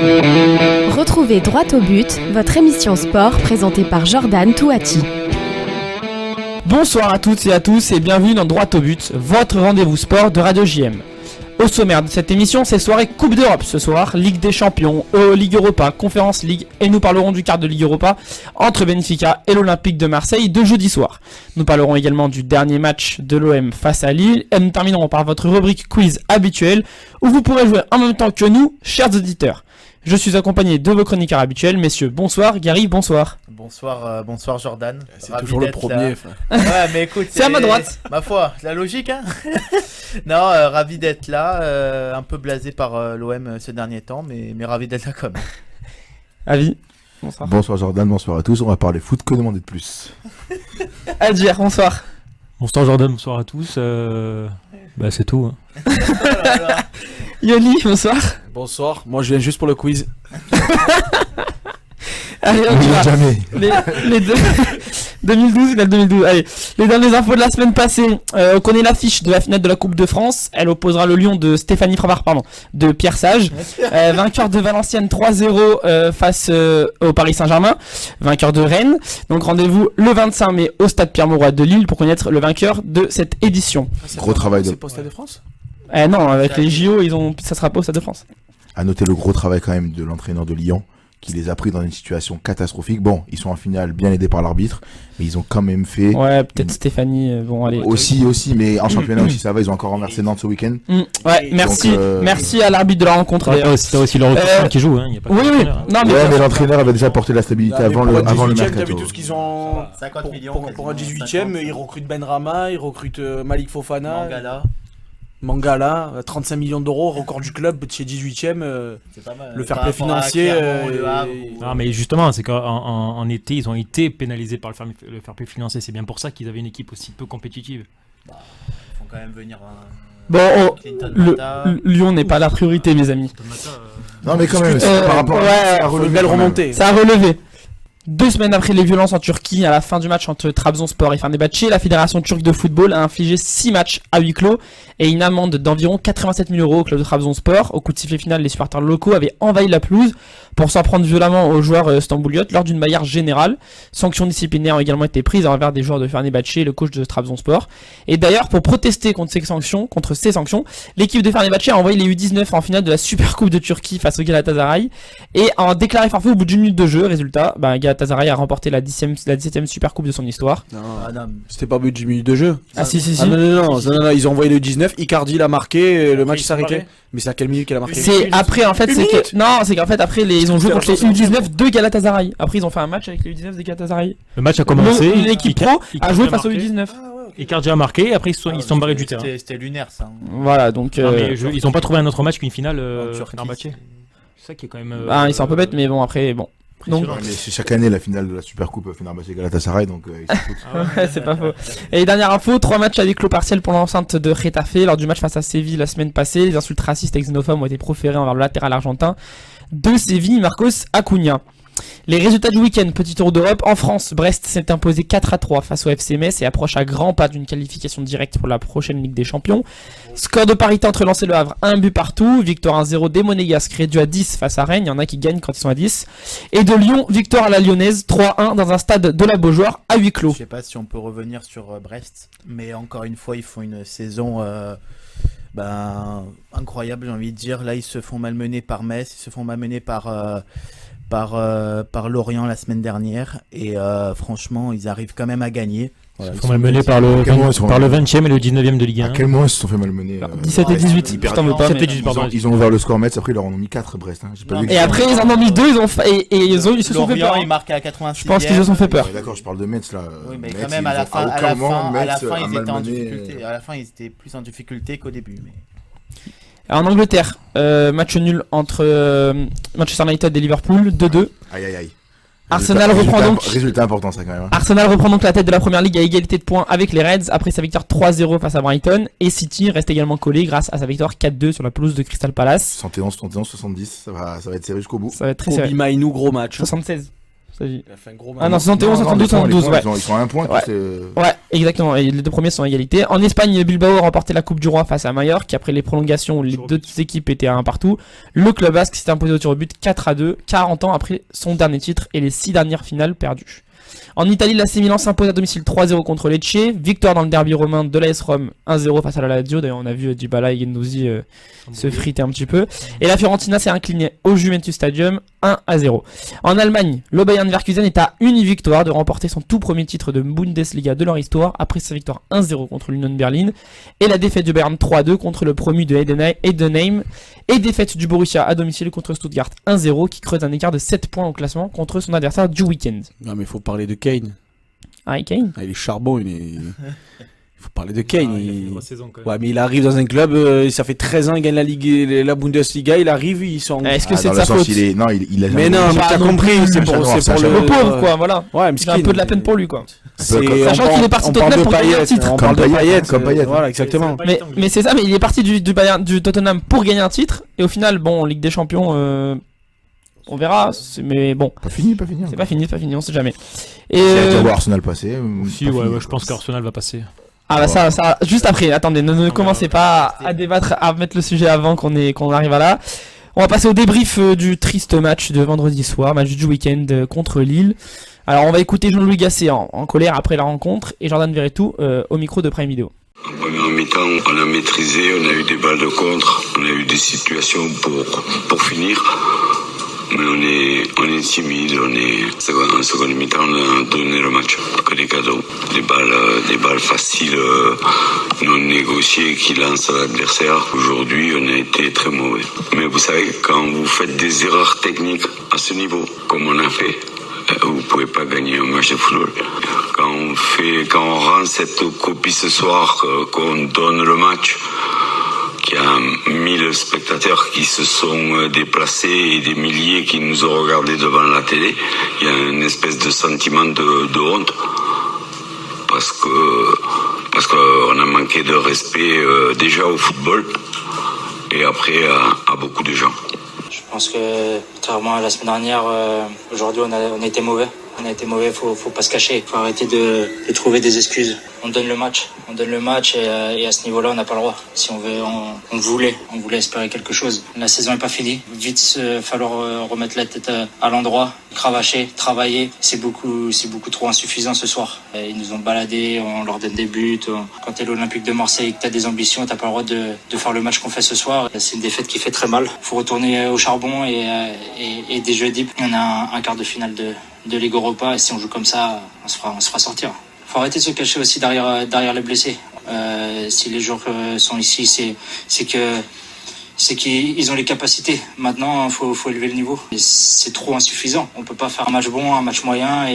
Retrouvez Droit au but, votre émission sport présentée par Jordan Touati. Bonsoir à toutes et à tous et bienvenue dans Droit au but, votre rendez-vous sport de Radio JM. Au sommaire de cette émission, c'est soirée Coupe d'Europe ce soir, Ligue des Champions, Ligue Europa, Conference League et nous parlerons du quart de Ligue Europa entre Benfica et l'Olympique de Marseille de jeudi soir. Nous parlerons également du dernier match de l'OM face à Lille et nous terminerons par votre rubrique quiz habituelle où vous pourrez jouer en même temps que nous, chers auditeurs. Je suis accompagné de vos chroniqueurs habituels, messieurs. Bonsoir, Gary, bonsoir. Bonsoir Jordan. C'est ravi toujours le premier. Ouais, mais écoute, c'est à ma droite. Ma foi, c'est la logique, hein. Non, ravi d'être là. Un peu blasé par l'OM ces derniers temps, mais ravi d'être là quand même. Avi. Bonsoir. Bonsoir Jordan, bonsoir à tous. On va parler foot, que demander de plus. Adjir, bonsoir. Bonsoir Jordan, bonsoir à tous. C'est tout. Hein. Yoli, bonsoir. Bonsoir, moi je viens juste pour le quiz. Allez, on y va. Jamais. Les deux. 2012, finale 2012. Allez, les dernières infos de la semaine passée. On connaît l'affiche de la finale de la Coupe de France. Elle opposera le Lyon de Stéphanie Frappard, de Pierre Sage. Vainqueur de Valenciennes 3-0 face au Paris Saint-Germain. Vainqueur de Rennes. Donc rendez-vous le 25 mai au stade Pierre-Mauroy de Lille pour connaître le vainqueur de cette édition. Gros travail de... C'est pas au Stade de France ? Non, avec les JO, ça sera pas au Stade de France. À noter le gros travail quand même de l'entraîneur de Lyon, qui les a pris dans une situation catastrophique. Bon, ils sont en finale bien aidés par l'arbitre, mais ils ont quand même fait... Ouais, peut-être Stéphanie, bon allez. Aussi, mais en championnat aussi, ça va, ils ont encore renversé Nantes ce week-end. Ouais, merci, donc, merci à l'arbitre de la rencontre. T'as aussi le recrutement qui joue, hein. Y a pas oui. Non, mais l'entraîneur avait déjà porté la stabilité avant le mercato. T'as vu tout ce qu'ils ont 50 millions pour un 18ème, ils recrutent Benrahma, ils recrutent Malik Fofana. Mangala, 35 millions d'euros, record du club chez 18ème, c'est pas mal. Le fair play financier. Non, mais justement, c'est qu'en été, ils ont été pénalisés par le fair play financier. C'est bien pour ça qu'ils avaient une équipe aussi peu compétitive. Ils font quand même venir Lyon n'est pas la priorité, mes amis. Non, mais quand même, par rapport à une belle remontée. Ça a relevé. 2 semaines après les violences en Turquie, à la fin du match entre Trabzonspor et Fenerbahçe, la fédération turque de football a infligé 6 matchs à huis clos et une amende d'environ 87 000 € au club de Trabzonspor. Au coup de sifflet final, les supporters locaux avaient envahi la pelouse pour s'en prendre violemment aux joueurs stambouliotes lors d'une bagarre générale. Sanctions disciplinaires ont également été prises envers des joueurs de Fenerbahçe et le coach de Trabzonspor. Et d'ailleurs, pour protester contre ces sanctions, l'équipe de Fenerbahçe a envoyé les U19 en finale de la Super Coupe de Turquie face au Galatasaray et a déclaré forfait au bout d'une minute de jeu. Résultat, Galatasaray a remporté la 17ème Super Coupe de son histoire. Non, c'était pas au bout d'une minute de jeu. Ah si. Non, ils ont envoyé le 19, Icardi l'a marqué, le match s'est arrêté. Mais c'est à quelle minute qu'il a marqué ? C'est après en fait, c'est qu'en fait après ils ont joué contre les U19 de Galatasaray. Après ils ont fait un match avec les U19 de Galatasaray. Le match a commencé. L'équipe pro a joué face aux U19. Icardi a marqué et après ils sont barrés du terrain. C'était lunaire ça. Voilà donc. Ils ont pas trouvé un autre match qu'une finale Fenerbahçe. C'est ça qui est quand même. Ils sont un peu bêtes mais bon après bon. Donc, mais c'est chaque année la finale de la Super Coupe Fenerbahçe Galatasaray donc ouais, c'est pas faux. Et dernière info, 3 matchs à huis clos partiels pour l'enceinte de Getafe lors du match face à Séville la semaine passée. Les insultes racistes et xénophobes ont été proférées envers le latéral argentin de Séville, Marcos Acuna. Les résultats du week-end, petit tour d'Europe. En France, Brest s'est imposé 4-3 face au FC Metz et approche à grands pas d'une qualification directe pour la prochaine Ligue des Champions. Score de parité entre Lens et Le Havre, 1 but partout. Victoire 1-0 des Monégasques réduit à 10 face à Rennes. Il y en a qui gagnent quand ils sont à 10. Et de Lyon, victoire à la Lyonnaise, 3-1 dans un stade de la Beaujoire à huis clos. Je sais pas si on peut revenir sur Brest, mais encore une fois, ils font une saison incroyable, j'ai envie de dire. Là, ils se font malmener par Metz, ils se font malmener par Lorient la semaine dernière et franchement ils arrivent quand même à gagner. Voilà, ils sont malmenés par le 20e et le 19e de Ligue 1. À quel moment ils se sont fait malmener 17 et 18, ils ont ouvert le score Metz, après ils leur en ont mis 4 Brest. Et après ils en ont mis 2, ils se sont fait peur. Ils marquent à 86e. Je pense qu'ils se sont fait peur. D'accord, je parle de Metz là. Oui, mais quand même à la fin ils étaient en difficulté. À la fin ils étaient plus en difficulté qu'au début. En Angleterre, match nul entre Manchester United et Liverpool, 2-2. Aïe. Arsenal reprend donc. Résultat important ça quand même. Arsenal reprend donc la tête de la première ligue à égalité de points avec les Reds après sa victoire 3-0 face à Brighton. Et City reste également collé grâce à sa victoire 4-2 sur la pelouse de Crystal Palace. 71, 70, ça va être sérieux jusqu'au bout. Ça va être très sérieux. Kobe Mainoo, gros match. 76. Ça dit. Il a fait un gros Ah non, match. 71, 72, 72, ouais. Ils sont à un point. Ouais. Ouais, exactement. Et les deux premiers sont à égalité. En Espagne, Bilbao a remporté la Coupe du Roi face à Mallorca, après les prolongations où les deux équipes étaient à un partout. Le club basque s'était imposé au tir au but 4-2, 40 ans après son dernier titre et les 6 dernières finales perdues. En Italie, l'AC Milan s'impose à domicile 3-0 contre Lecce. Victoire dans le derby romain de l'AS Rome 1-0 face à la Lazio. D'ailleurs, on a vu Dybala et Guendouzi se friter un petit peu. Et la Fiorentina s'est inclinée au Juventus Stadium 1-0. En Allemagne, le Bayern Leverkusen est à une victoire de remporter son tout premier titre de Bundesliga de leur histoire après sa victoire 1-0 contre l'Union Berlin et la défaite du Bayern 3-2 contre le promu de Heidenheim et défaite du Borussia à domicile contre Stuttgart 1-0 qui creuse un écart de 7 points au classement contre son adversaire du week-end. Non, mais il faut parler de Kane. Ah, et Kane Il est charbon, il faut parler de Kane. Il a fait une grosse saison, quand même. Ouais, mais il arrive dans un club, ça fait 13 ans, il gagne la Ligue, la Bundesliga, il arrive, ils sont. Est-ce que c'est dans de le sa sens, faute? Non, il a Mais non, mais t'as compris, c'est pour Le pauvre, quoi, voilà. Ouais, mais J'ai un peu de la peine pour lui, quoi. Sachant qu'il est parti Tottenham pour gagner un titre. On parle de Payet, comme Payet. Voilà, exactement. Mais c'est ça, mais il est parti du Bayern, du Tottenham pour gagner un titre et au final, bon, Ligue des Champions, on verra, mais bon. Pas fini. C'est pas fini, on sait jamais. Et Il a déjà vu Arsenal passer. Si, ouais, je pense qu'Arsenal va passer. ah bah ça, juste après, attendez, ne commencez pas à débattre, à mettre le sujet avant qu'on arrive à là. On va passer au débrief du triste match de vendredi soir, match du week-end contre Lille. Alors on va écouter Jean-Louis Gasset en colère après la rencontre et Jordan Verretou au micro de Prime Video. En première mi-temps, on a maîtrisé, on a eu des balles de contre, on a eu des situations pour finir. Mais on est timide, en seconde mi-temps, on a donné le match. Que des cadeaux, des balles faciles, non négociées qui lancent l'adversaire. Aujourd'hui, on a été très mauvais. Mais vous savez, quand vous faites des erreurs techniques à ce niveau, comme on a fait, vous pouvez pas gagner un match de football. Quand on rend cette copie ce soir, qu'on donne le match, qu'il y a 1000 spectateurs qui se sont déplacés et des milliers qui nous ont regardés devant la télé, il y a une espèce de sentiment de honte parce qu'on a manqué de respect déjà au football et après à beaucoup de gens. Je pense que contrairement à la semaine dernière, aujourd'hui on a été mauvais. On a été mauvais, faut pas se cacher, faut arrêter de trouver des excuses. On donne le match et à ce niveau-là on n'a pas le droit. Si on voulait espérer quelque chose. La saison est pas finie, vite falloir remettre la tête à l'endroit, cravacher, travailler. C'est beaucoup trop insuffisant ce soir. Ils nous ont baladés, on leur donne des buts. Quand t'es l'Olympique de Marseille et que t'as des ambitions, t'as pas le droit de faire le match qu'on fait ce soir. C'est une défaite qui fait très mal. Faut retourner au charbon et dès jeudi on a un quart de finale de Ligue Europa et si on joue comme ça, on se fera sortir. Faut arrêter de se cacher aussi derrière les blessés. Si les joueurs sont ici, c'est qu'ils ont les capacités. Maintenant, faut élever le niveau. Et c'est trop insuffisant. On peut pas faire un match bon, un match moyen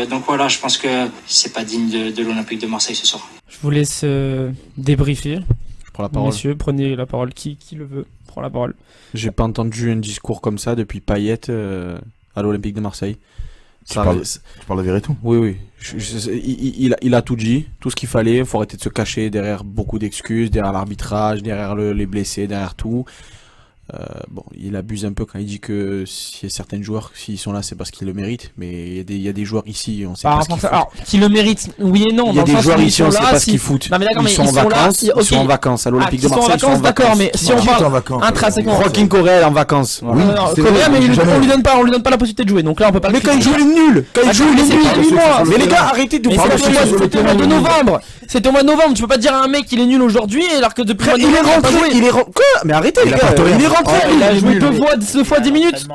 donc voilà, je pense que c'est pas digne de l'Olympique de Marseille ce soir. Je vous laisse débriefer. Je prends la parole. Messieurs, prenez la parole. Qui le veut prend la parole. J'ai pas entendu un discours comme ça depuis Payet à l'Olympique de Marseille. Tu parles de Verretou? Oui. Il a tout dit, tout ce qu'il fallait. Il faut arrêter de se cacher derrière beaucoup d'excuses, derrière l'arbitrage, derrière les blessés, derrière tout. Bon, il abuse un peu quand il dit que s'il y a certains joueurs, s'ils sont là, c'est parce qu'ils le méritent. Mais il y a des joueurs ici, on sait pas ce qu'ils foutent. Alors, qui le méritent, oui et non. Il y a des joueurs ici, on sait pas ce qu'ils foutent. Non, mais d'accord, ils sont en vacances. Ils sont en vacances à l'Olympique de Marseille. Ils sont en vacances, d'accord, mais si on parle intrinsèquement. Joaquin Correa en vacances. Oui, Correa, mais on lui donne pas la possibilité de jouer. Donc là, on peut pas. Mais quand il joue, il est nul. Quand il joue, il est nul. Mais les gars, arrêtez de parler. C'était au mois de novembre. C'était au mois de novembre. Tu peux pas dire à un mec qu'il est nul aujourd'hui alors que depuis. Il est rentré. Quoi? Mais arrêtez, les gars. Il est rentré. Il a joué deux fois 10 minutes.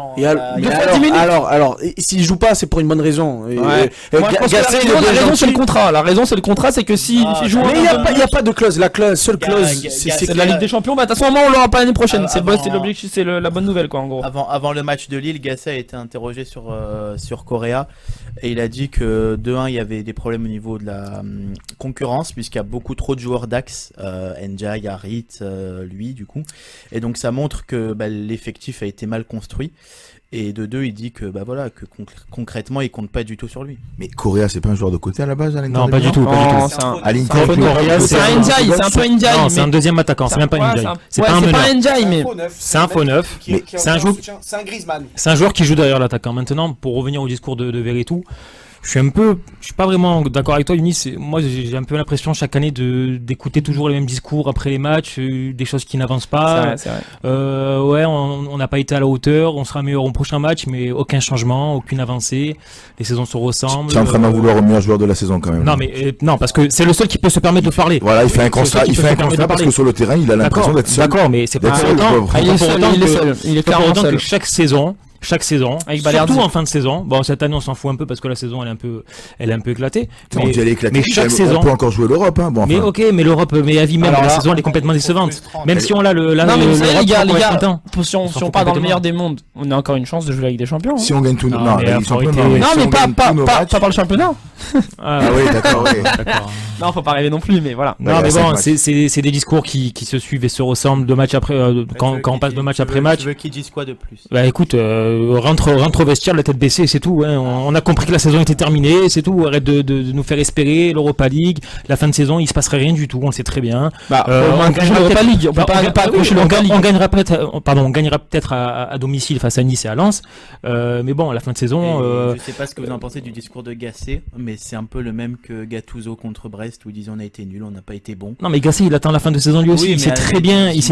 Alors, s'il joue pas, c'est pour une bonne raison. Moi, je pense que la raison, c'est le contrat. La raison, c'est le contrat, c'est que s'il joue. Mais il y a pas de clause. La seule clause, c'est de la Ligue des Champions. Bah, de toute façon, on l'aura pas l'année prochaine. C'est l'objectif, c'est la bonne nouvelle, quoi, en gros. Avant le match de Lille, Gasset a été interrogé sur Correa et il a dit que de 1 il y avait des problèmes au niveau de la concurrence puisqu'il y a beaucoup trop de joueurs d'axe, Ndiaye, Harit, lui du coup, et donc ça montre que l'effectif a été mal construit. Et de deux, il dit que concrètement, il compte pas du tout sur lui. Mais Correa, c'est pas un joueur de côté à la base à l'Inter Non, de pas Milan du tout, pas du tout. À l'Inter, C'est un Ndiaye, c'est un peu Ndiaye. Non, c'est un deuxième attaquant, c'est même pas Ndiaye. C'est pas un meneur. Ndiaye, mais C'est un faux neuf. C'est un joueur. C'est un Griezmann. C'est un joueur qui joue derrière l'attaquant. Maintenant, pour revenir au discours de Veretout, je suis pas vraiment d'accord avec toi, Younis. Moi, j'ai un peu l'impression chaque année d'écouter toujours les mêmes discours après les matchs, des choses qui n'avancent pas. c'est vrai. Ouais, on n'a pas été à la hauteur, on sera meilleur au prochain match, mais aucun changement, aucune avancée. Les saisons se ressemblent. Tu es en train d'en vouloir au meilleur joueur de la saison quand même. Non, mais non, parce que c'est le seul qui peut se permettre de parler. Voilà, il fait un constat, parce que sur le terrain, il a l'impression d'être seul. D'accord, mais c'est pas pour autant. Il est seul. Il est clairement seul. Chaque saison, avec surtout en fin de saison. Bon, cette année on s'en fout un peu parce que la saison elle est un peu éclatée. On dit elle est éclatée, mais chaque saison, on peut encore jouer l'Europe, hein. Bon, mais enfin. ok, mais l'Europe, mais à vie même, la saison elle est complètement décevante. Même si on l'a Non, mais vous savez, les gars, si on part dans le meilleur des mondes, on a encore une chance de jouer avec des champions. Si on gagne tout, non, mais pas dans le championnat. Ah oui, d'accord, oui. Non, faut pas rêver non plus, mais voilà. Non, mais bon, c'est des discours qui se suivent et se ressemblent de match après, quand on passe de match après match. Tu veux qu'ils disent quoi de plus? Bah écoute, rentre au vestiaire, la tête baissée, c'est tout. Hein. On a compris que la saison était terminée, c'est tout. Arrête de nous faire espérer l'Europa League. La fin de saison, il se passerait rien du tout, on le sait très bien. On gagnera l'Europa League. On gagnera peut-être à domicile face à Nice et à Lens. Mais bon, à la fin de saison. Je sais pas ce que vous en pensez du discours de Gasset, mais c'est un peu le même que Gattuso contre Brest où ils disent on a été nul, on n'a pas été bon. Non, mais Gasset, il attend la fin de saison lui aussi. Oui, il sait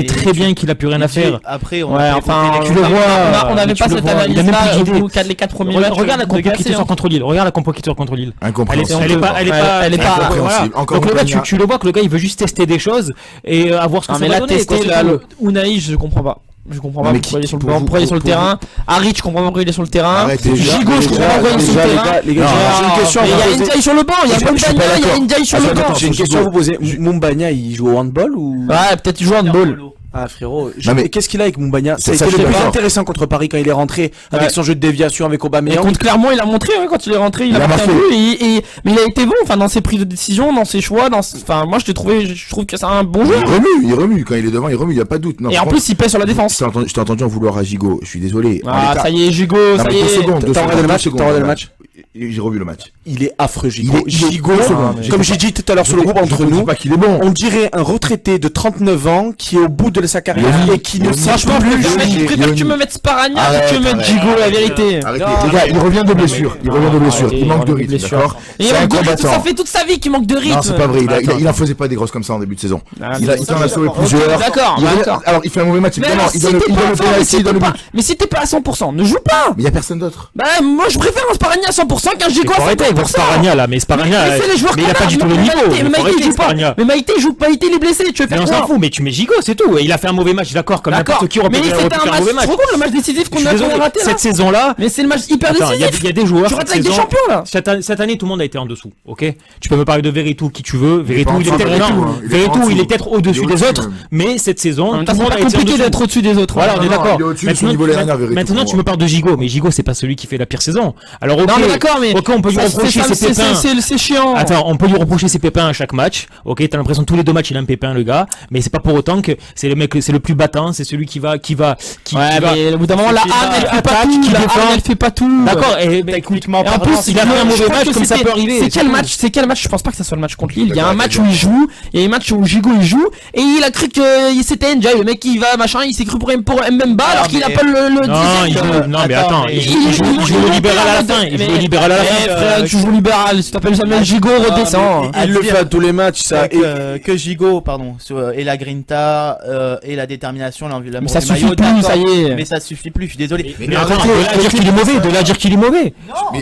très bien qu'il a plus rien à faire. Après, tu le vois. On n'avait pas cette analyse-là. Les 4 premiers matchs. Regarde la compo qui sort contre Lille. Regarde la compo qui sort contre Lille. Incompréhensible. Elle est pas. Incompréhensible. Donc le gars, tu le vois que le gars, il veut juste tester des choses et avoir ce que ça va donner. Tester Unai, je comprends pas. Je comprends pas pourquoi il est sur le terrain. Harit, je comprends pas pourquoi il est sur le terrain. Gigot, je comprends pas pourquoi il est sur le terrain. Les gars, j'ai une question. Il y a Ndiaye sur le banc. Il y a Mumbagna, il y a Ndiaye sur le banc. J'ai une question à vous poser. Mumbagna, il joue au handball ou? Ouais, peut-être il joue au handball. Ah frérot, mais qu'est-ce qu'il a avec Mumbagna? Ça C'était je sais pas. intéressant contre Paris quand il est rentré avec son jeu de déviation avec Aubameyang. Contre Clermont, il a montré quand il est rentré, il a marqué un but mais il a été bon, enfin dans ses prises de décision, dans ses choix, enfin moi je trouve que c'est un bon joueur. Il remue quand il est devant, il y a pas de doute. Et en plus il pèse sur la défense. Je t'ai entendu en vouloir à Gigot, je suis désolé. Ah ça y est Gigot, ça y est. T'as regardé le match? J'ai revu le match. Il est affreux, Gigot. Gigot, comme j'ai dit tout à l'heure sur le groupe entre nous, pas qu'il est bon. on dirait un retraité de 39 ans qui est au bout de sa carrière et qui ne sache franchement plus. Je préfère que tu me mettes Sparagna que tu me mettes Gigot, la vérité. Arrêtez, les gars, il revient de blessure. Il manque de rythme, d'accord? C'est un combattant. Ça fait toute sa vie qu'il manque de rythme. Non, c'est pas vrai. Il en faisait pas des grosses comme ça en début de saison. Il en a sauvé plusieurs. D'accord. Alors, il fait un mauvais match, évidemment. Il donne le penalty, il donne le but. Mais si t'es pas à 100%, ne joue pas. Mais il y a personne d'autre. Bah, moi je préfère un Sparagna à 100% qu'un Gigot à 100%. Avec Sparagna là, mais Sparagna, mais il a pas du tout le niveau. Mais Maïté joue pas, il est blessé. Tu veux faire quoi? Mais on s'en fout, mais tu mets Gigot, c'est tout. Il a fait un mauvais match, d'accord, comme n'importe qui aurait pu faire un mauvais match. Tu te rends compte le match décisif qu'on a raté cette saison-là? Mais c'est le match hyper décisif. Il y a des joueurs. Tu rates avec des champions là. Cette année, tout le monde a été en dessous, ok? Tu peux me parler de Veretout qui tu veux. Veretout, il est peut-être au-dessus des autres, mais cette saison, tout le monde a été compliqué d'être au-dessus des autres. Voilà, on est d'accord. Maintenant, tu me parles de Gigot, mais Gigot, c'est pas celui qui fait la pire saison. Alors, ok, on peut lui reprocher ses pépins. C'est chiant. Attends, on peut lui reprocher ses pépins à chaque match. Ok, t'as l'impression que tous les 2 matchs il a un pépin le gars, mais c'est pas pour autant que c'est le mec, c'est le plus battant, c'est celui qui va. Mais au bout d'un moment, la Anne elle fait pas tout. D'accord. Et écoute, en plus il a fait un mauvais match comme ça peut arriver. C'est quel match? Je pense pas que ça soit le match contre Lille. Il y a un match où il joue, il y a un match où Gigot il joue et il a cru que c'était Ndiaye, le mec qui va machin, il s'est cru pour Mbemba alors qu'il a pas le 10e. Non mais attends, il joue le libéral à la fin. Il joue le libéral à la fin. Tu joues libéral, si t'appelles jamais Gigot, redescend. Il le fait à tous les matchs, ça. Que Gigot, pardon, et la grinta et la détermination, mais ça suffit plus, ça y est. Mais ça suffit plus, je suis désolé. Mais attends, de là dire qu'il est mauvais.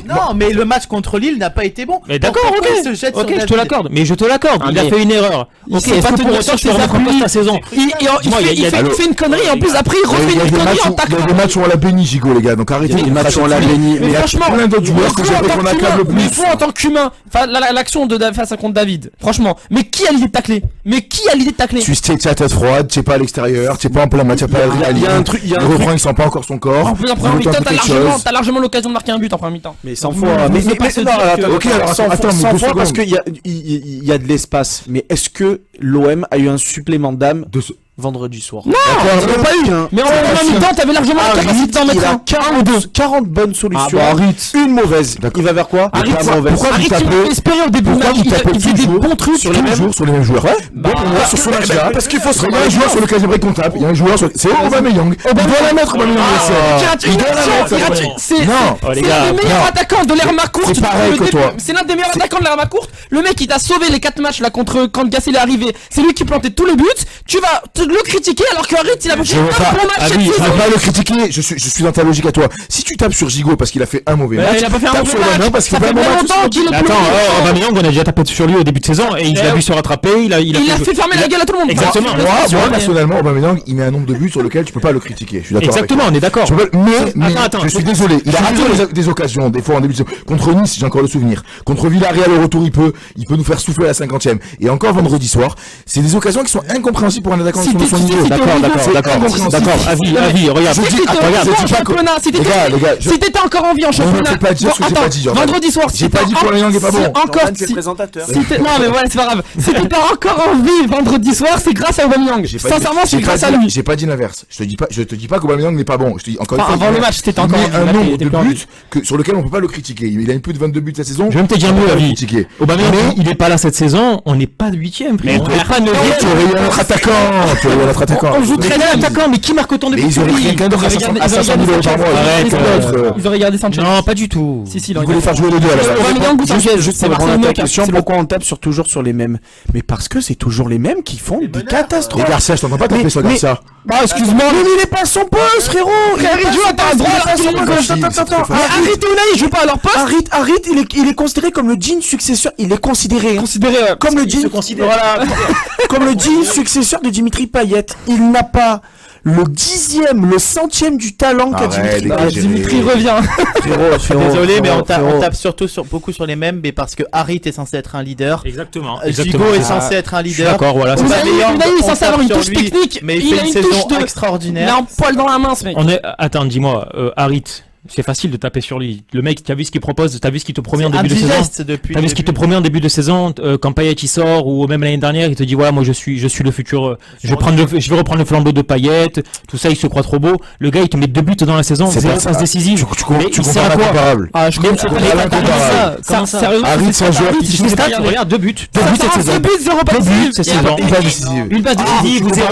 Non, mais le match contre Lille n'a pas été bon. Mais d'accord, ok, je te l'accorde. Mais je te l'accorde. Il a fait une erreur. Ok, est-ce que pour autant tu peux remettre en place ta saison? Il fait une connerie et en plus après il refait une connerie en taclant. Il y a des matchs où on l'a béni, Gigot, les gars. Donc arrêtez. Les matchs où on l'a béni. Mais franchement, plein d'autres joueurs que j'aimerais qu'on acclame le plus. Mais vous en tant qu'humain, l'action de face à contre David, franchement, mais qui a l'idée de tacler? Tu sais, tu as tête froide, tu es pas à l'extérieur, tu es pas en plein match, tu pas à il y a un truc, le refrain il sent pas encore son corps. En plus en première mi-temps, t'as largement l'occasion de marquer un but en première mi-temps. Mais 100 fois. Mais ok, alors 100 fois parce qu'il y a de l'espace. Mais est-ce que l'OM a eu un supplément d'âme vendredi soir. Non, D'accord, t'en as pas eu. Mais en mi-temps, t'avais largement la capacité d'en mettre un. 40 bonnes solutions. Ah bah, Harit. Une mauvaise. Il va vers quoi? Harit, mauvaise. pourquoi Harit, vous tapez- il m'a espéré au début de Pourquoi match. vous tapez Il faisait des toujours bons trucs sur les mêmes joueurs, sur les mêmes joueurs? Bah, Sur ce match-là, parce qu'il faut se il y a un joueur sur lequel j'aimerais qu'on tape. Il y a un joueur sur. C'est Aubameyang. Il doit la mettre, Aubameyang. Il doit la mettre. C'est Non. l'un des meilleurs attaquants de l'ère courte. C'est pareil que toi. C'est l'un des meilleurs attaquants de l'ère courte. Le mec, il t'a sauvé les 4 matchs là contre quand Gasset est arrivé. C'est lui qui plantait tous les buts. Tu vas le critiquer alors que Harit, il a fait Je veux un pas. bon match cette Je saison. veux pas le critiquer. Je suis dans ta logique à toi. Si tu tapes sur Gigot parce qu'il a fait un mauvais Mais match, il a pas fait un tape bon sur match. Aubameyang parce qu'il Ça fait fait un bon bien match. longtemps qu'il est Mais plus attends, mauvais. Aubameyang, on a déjà tapé sur lui au début de saison et il a vu se rattraper. Il a Il a fait fermer la gueule à tout le monde. Exactement. Moi, personnellement, Aubameyang, il met un nombre de buts sur lequel tu peux pas le critiquer. Je suis d'accord. Exactement, on est d'accord. Mais Attends, je suis désolé. Il a raté des occasions, des fois en début de saison. Contre Nice, j'ai encore le souvenir. Contre Villarreal au retour, il peut nous faire souffler à la 50e. Et encore vendredi soir, c'est des occasions qui sont incompréhensibles pour un attaquant de son niveau. D'accord. Avis, regarde. Si t'étais encore en vie en Ne me championnat. fais pas dire ce que j'ai pas dit, Jordan. Vendredi soir, J'ai pas dit que Aubameyang est pas bon. Encore C'est le présentateur. non mais voilà, c'est pas grave. Si t'étais encore en vie vendredi soir, c'est grâce à Aubameyang. Sincèrement, c'est grâce à lui. J'ai pas dit l'inverse. Je te dis pas qu'Aubameyang n'est pas bon. Je te dis encore une fois. Avant le match, t'étais encore en vie. un Là, nombre t'es de plus en vie. buts sur lequel on peut pas le critiquer. Il a plus de 22 buts cette saison. Je vais même te dire On peut mieux, pas le Avis. critiquer. Aubameyang, il est pas là cette saison, on n'est pas 8ème, frère. On n'est pas 9ème. Tu aurais eu un autre attaquant. Tu aurais eu un autre attaquant. On joue très bien attaquant, mais qui marque autant de Mais buts ils que auraient lui? quelqu'un d'autre à 500 000 euros par mois. Ils auraient gardé Sanchez. Non, pas du tout. Si, Ils voulaient faire jouer les deux à la base. Aubameyang ou Sanchez, Juste c'est pour répondre à Marcelo ta question, c'est pourquoi on tape toujours sur les mêmes? Mais parce que c'est toujours les mêmes qui font des catastrophes. Et Garcia, je t'entends pas taper sur Garcia. Bah excuse-moi. Mais il est pas à son poste, frérot! Il joue à ta droite. Attends. Arrêtez Unai, il joue pas à leur poste. Harit, il est considéré comme le digne successeur. Il est considéré Considéré comme le digne. Voilà. Comme le digne successeur de Dimitri Payet. Il n'a pas le 10e, le 100e du talent qu'a Arrête, Dimitri les Payet. gars, Dimitri revient. Désolé, mais on tape surtout sur beaucoup sur les mêmes, mais parce que Harit est censé être un leader. Exactement. Gigot est censé être un leader. D'accord, voilà. c'est ça. Unai est censé avoir une touche technique. mais il Il fait a une une saison touche de- Il a extraordinaire. un poil dans la main ce mec. Attends, dis-moi, Harit, c'est facile de taper sur lui. Le mec, t'as vu ce qu'il propose, t'as vu ce qu'il te promet en C'est un début de saison. digeste depuis. T'as vu ce qu'il te promet en début de saison, quand Payet il sort, ou même l'année dernière, il te dit voilà, moi je suis le futur, je vais reprendre le flambeau de Payet, tout ça, il se croit trop beau. Le gars, il te met 2 buts dans la saison, C'est 0 pas ça. passes décisives. Mais Tu il sert compares à pas quoi? comparable. Ah, je Mais comprends c'est pas comparable. Comment ça? Sérieusement, Harit, c'est un joueur qui Je stats, regarde, 2 buts. 2 buts cette saison. 2 buts, 0 2 passe buts cette saison. Une passe décisive. Une passe décisive ou 0,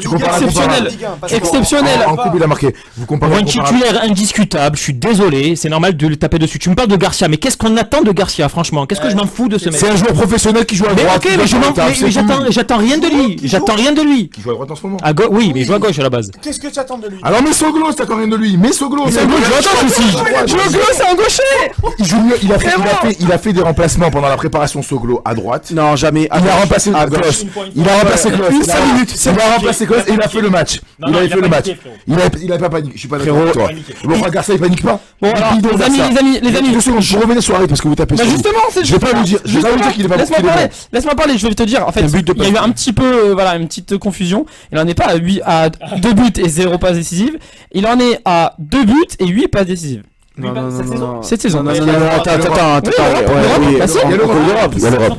Tu compares Exceptionnel. Exceptionnel. En coupe, il a marqué. Vous Pour comparez un titulaire indiscutable, je suis désolé, c'est normal de le taper dessus. Tu me parles de Garcia, mais qu'est-ce qu'on attend de Garcia, franchement? Qu'est-ce que je m'en fous de ce mec? C'est un joueur professionnel qui joue à Mais droite. ok, mais j'attends rien de lui. J'attends rien de lui. Qui joue à droite en ce moment. Oui, mais il joue à gauche à la base. Qu'est-ce que tu attends de lui? Alors mets Soglo, si t'as quand même de lui. Mets Soglo. Soglo, il joue à gauche aussi. Soglo, c'est un gaucher. Il joue mieux. Il a fait des remplacements pendant la préparation Soglo à droite. Non, jamais. Il a remplacé Klos. Il a remplacé Klos. Une 5 minutes. Il a remplacé Klos et il a fait le match. Il avait fait le match. Il a pas paniqué. Je suis pas d'accord avec toi. Bon, Garcia, il panique pas. Bon alors, Bidon, Garcia. les amis, 2 secondes. Je revenais sur Harit parce que vous tapez Bah sur lui. justement, c'est Je vais pas lui dire qu'il est pas bon. Laisse-moi parler, je vais te dire. En fait, Un but de il y a eu un petit peu, une petite confusion. Il en est pas à 2 buts et 0 passes décisives. Il en est à 2 buts et 8 passes décisives. Cette saison. Non, attends. Oui, bah si. Il y a l'Europe. Il y a l'Europe.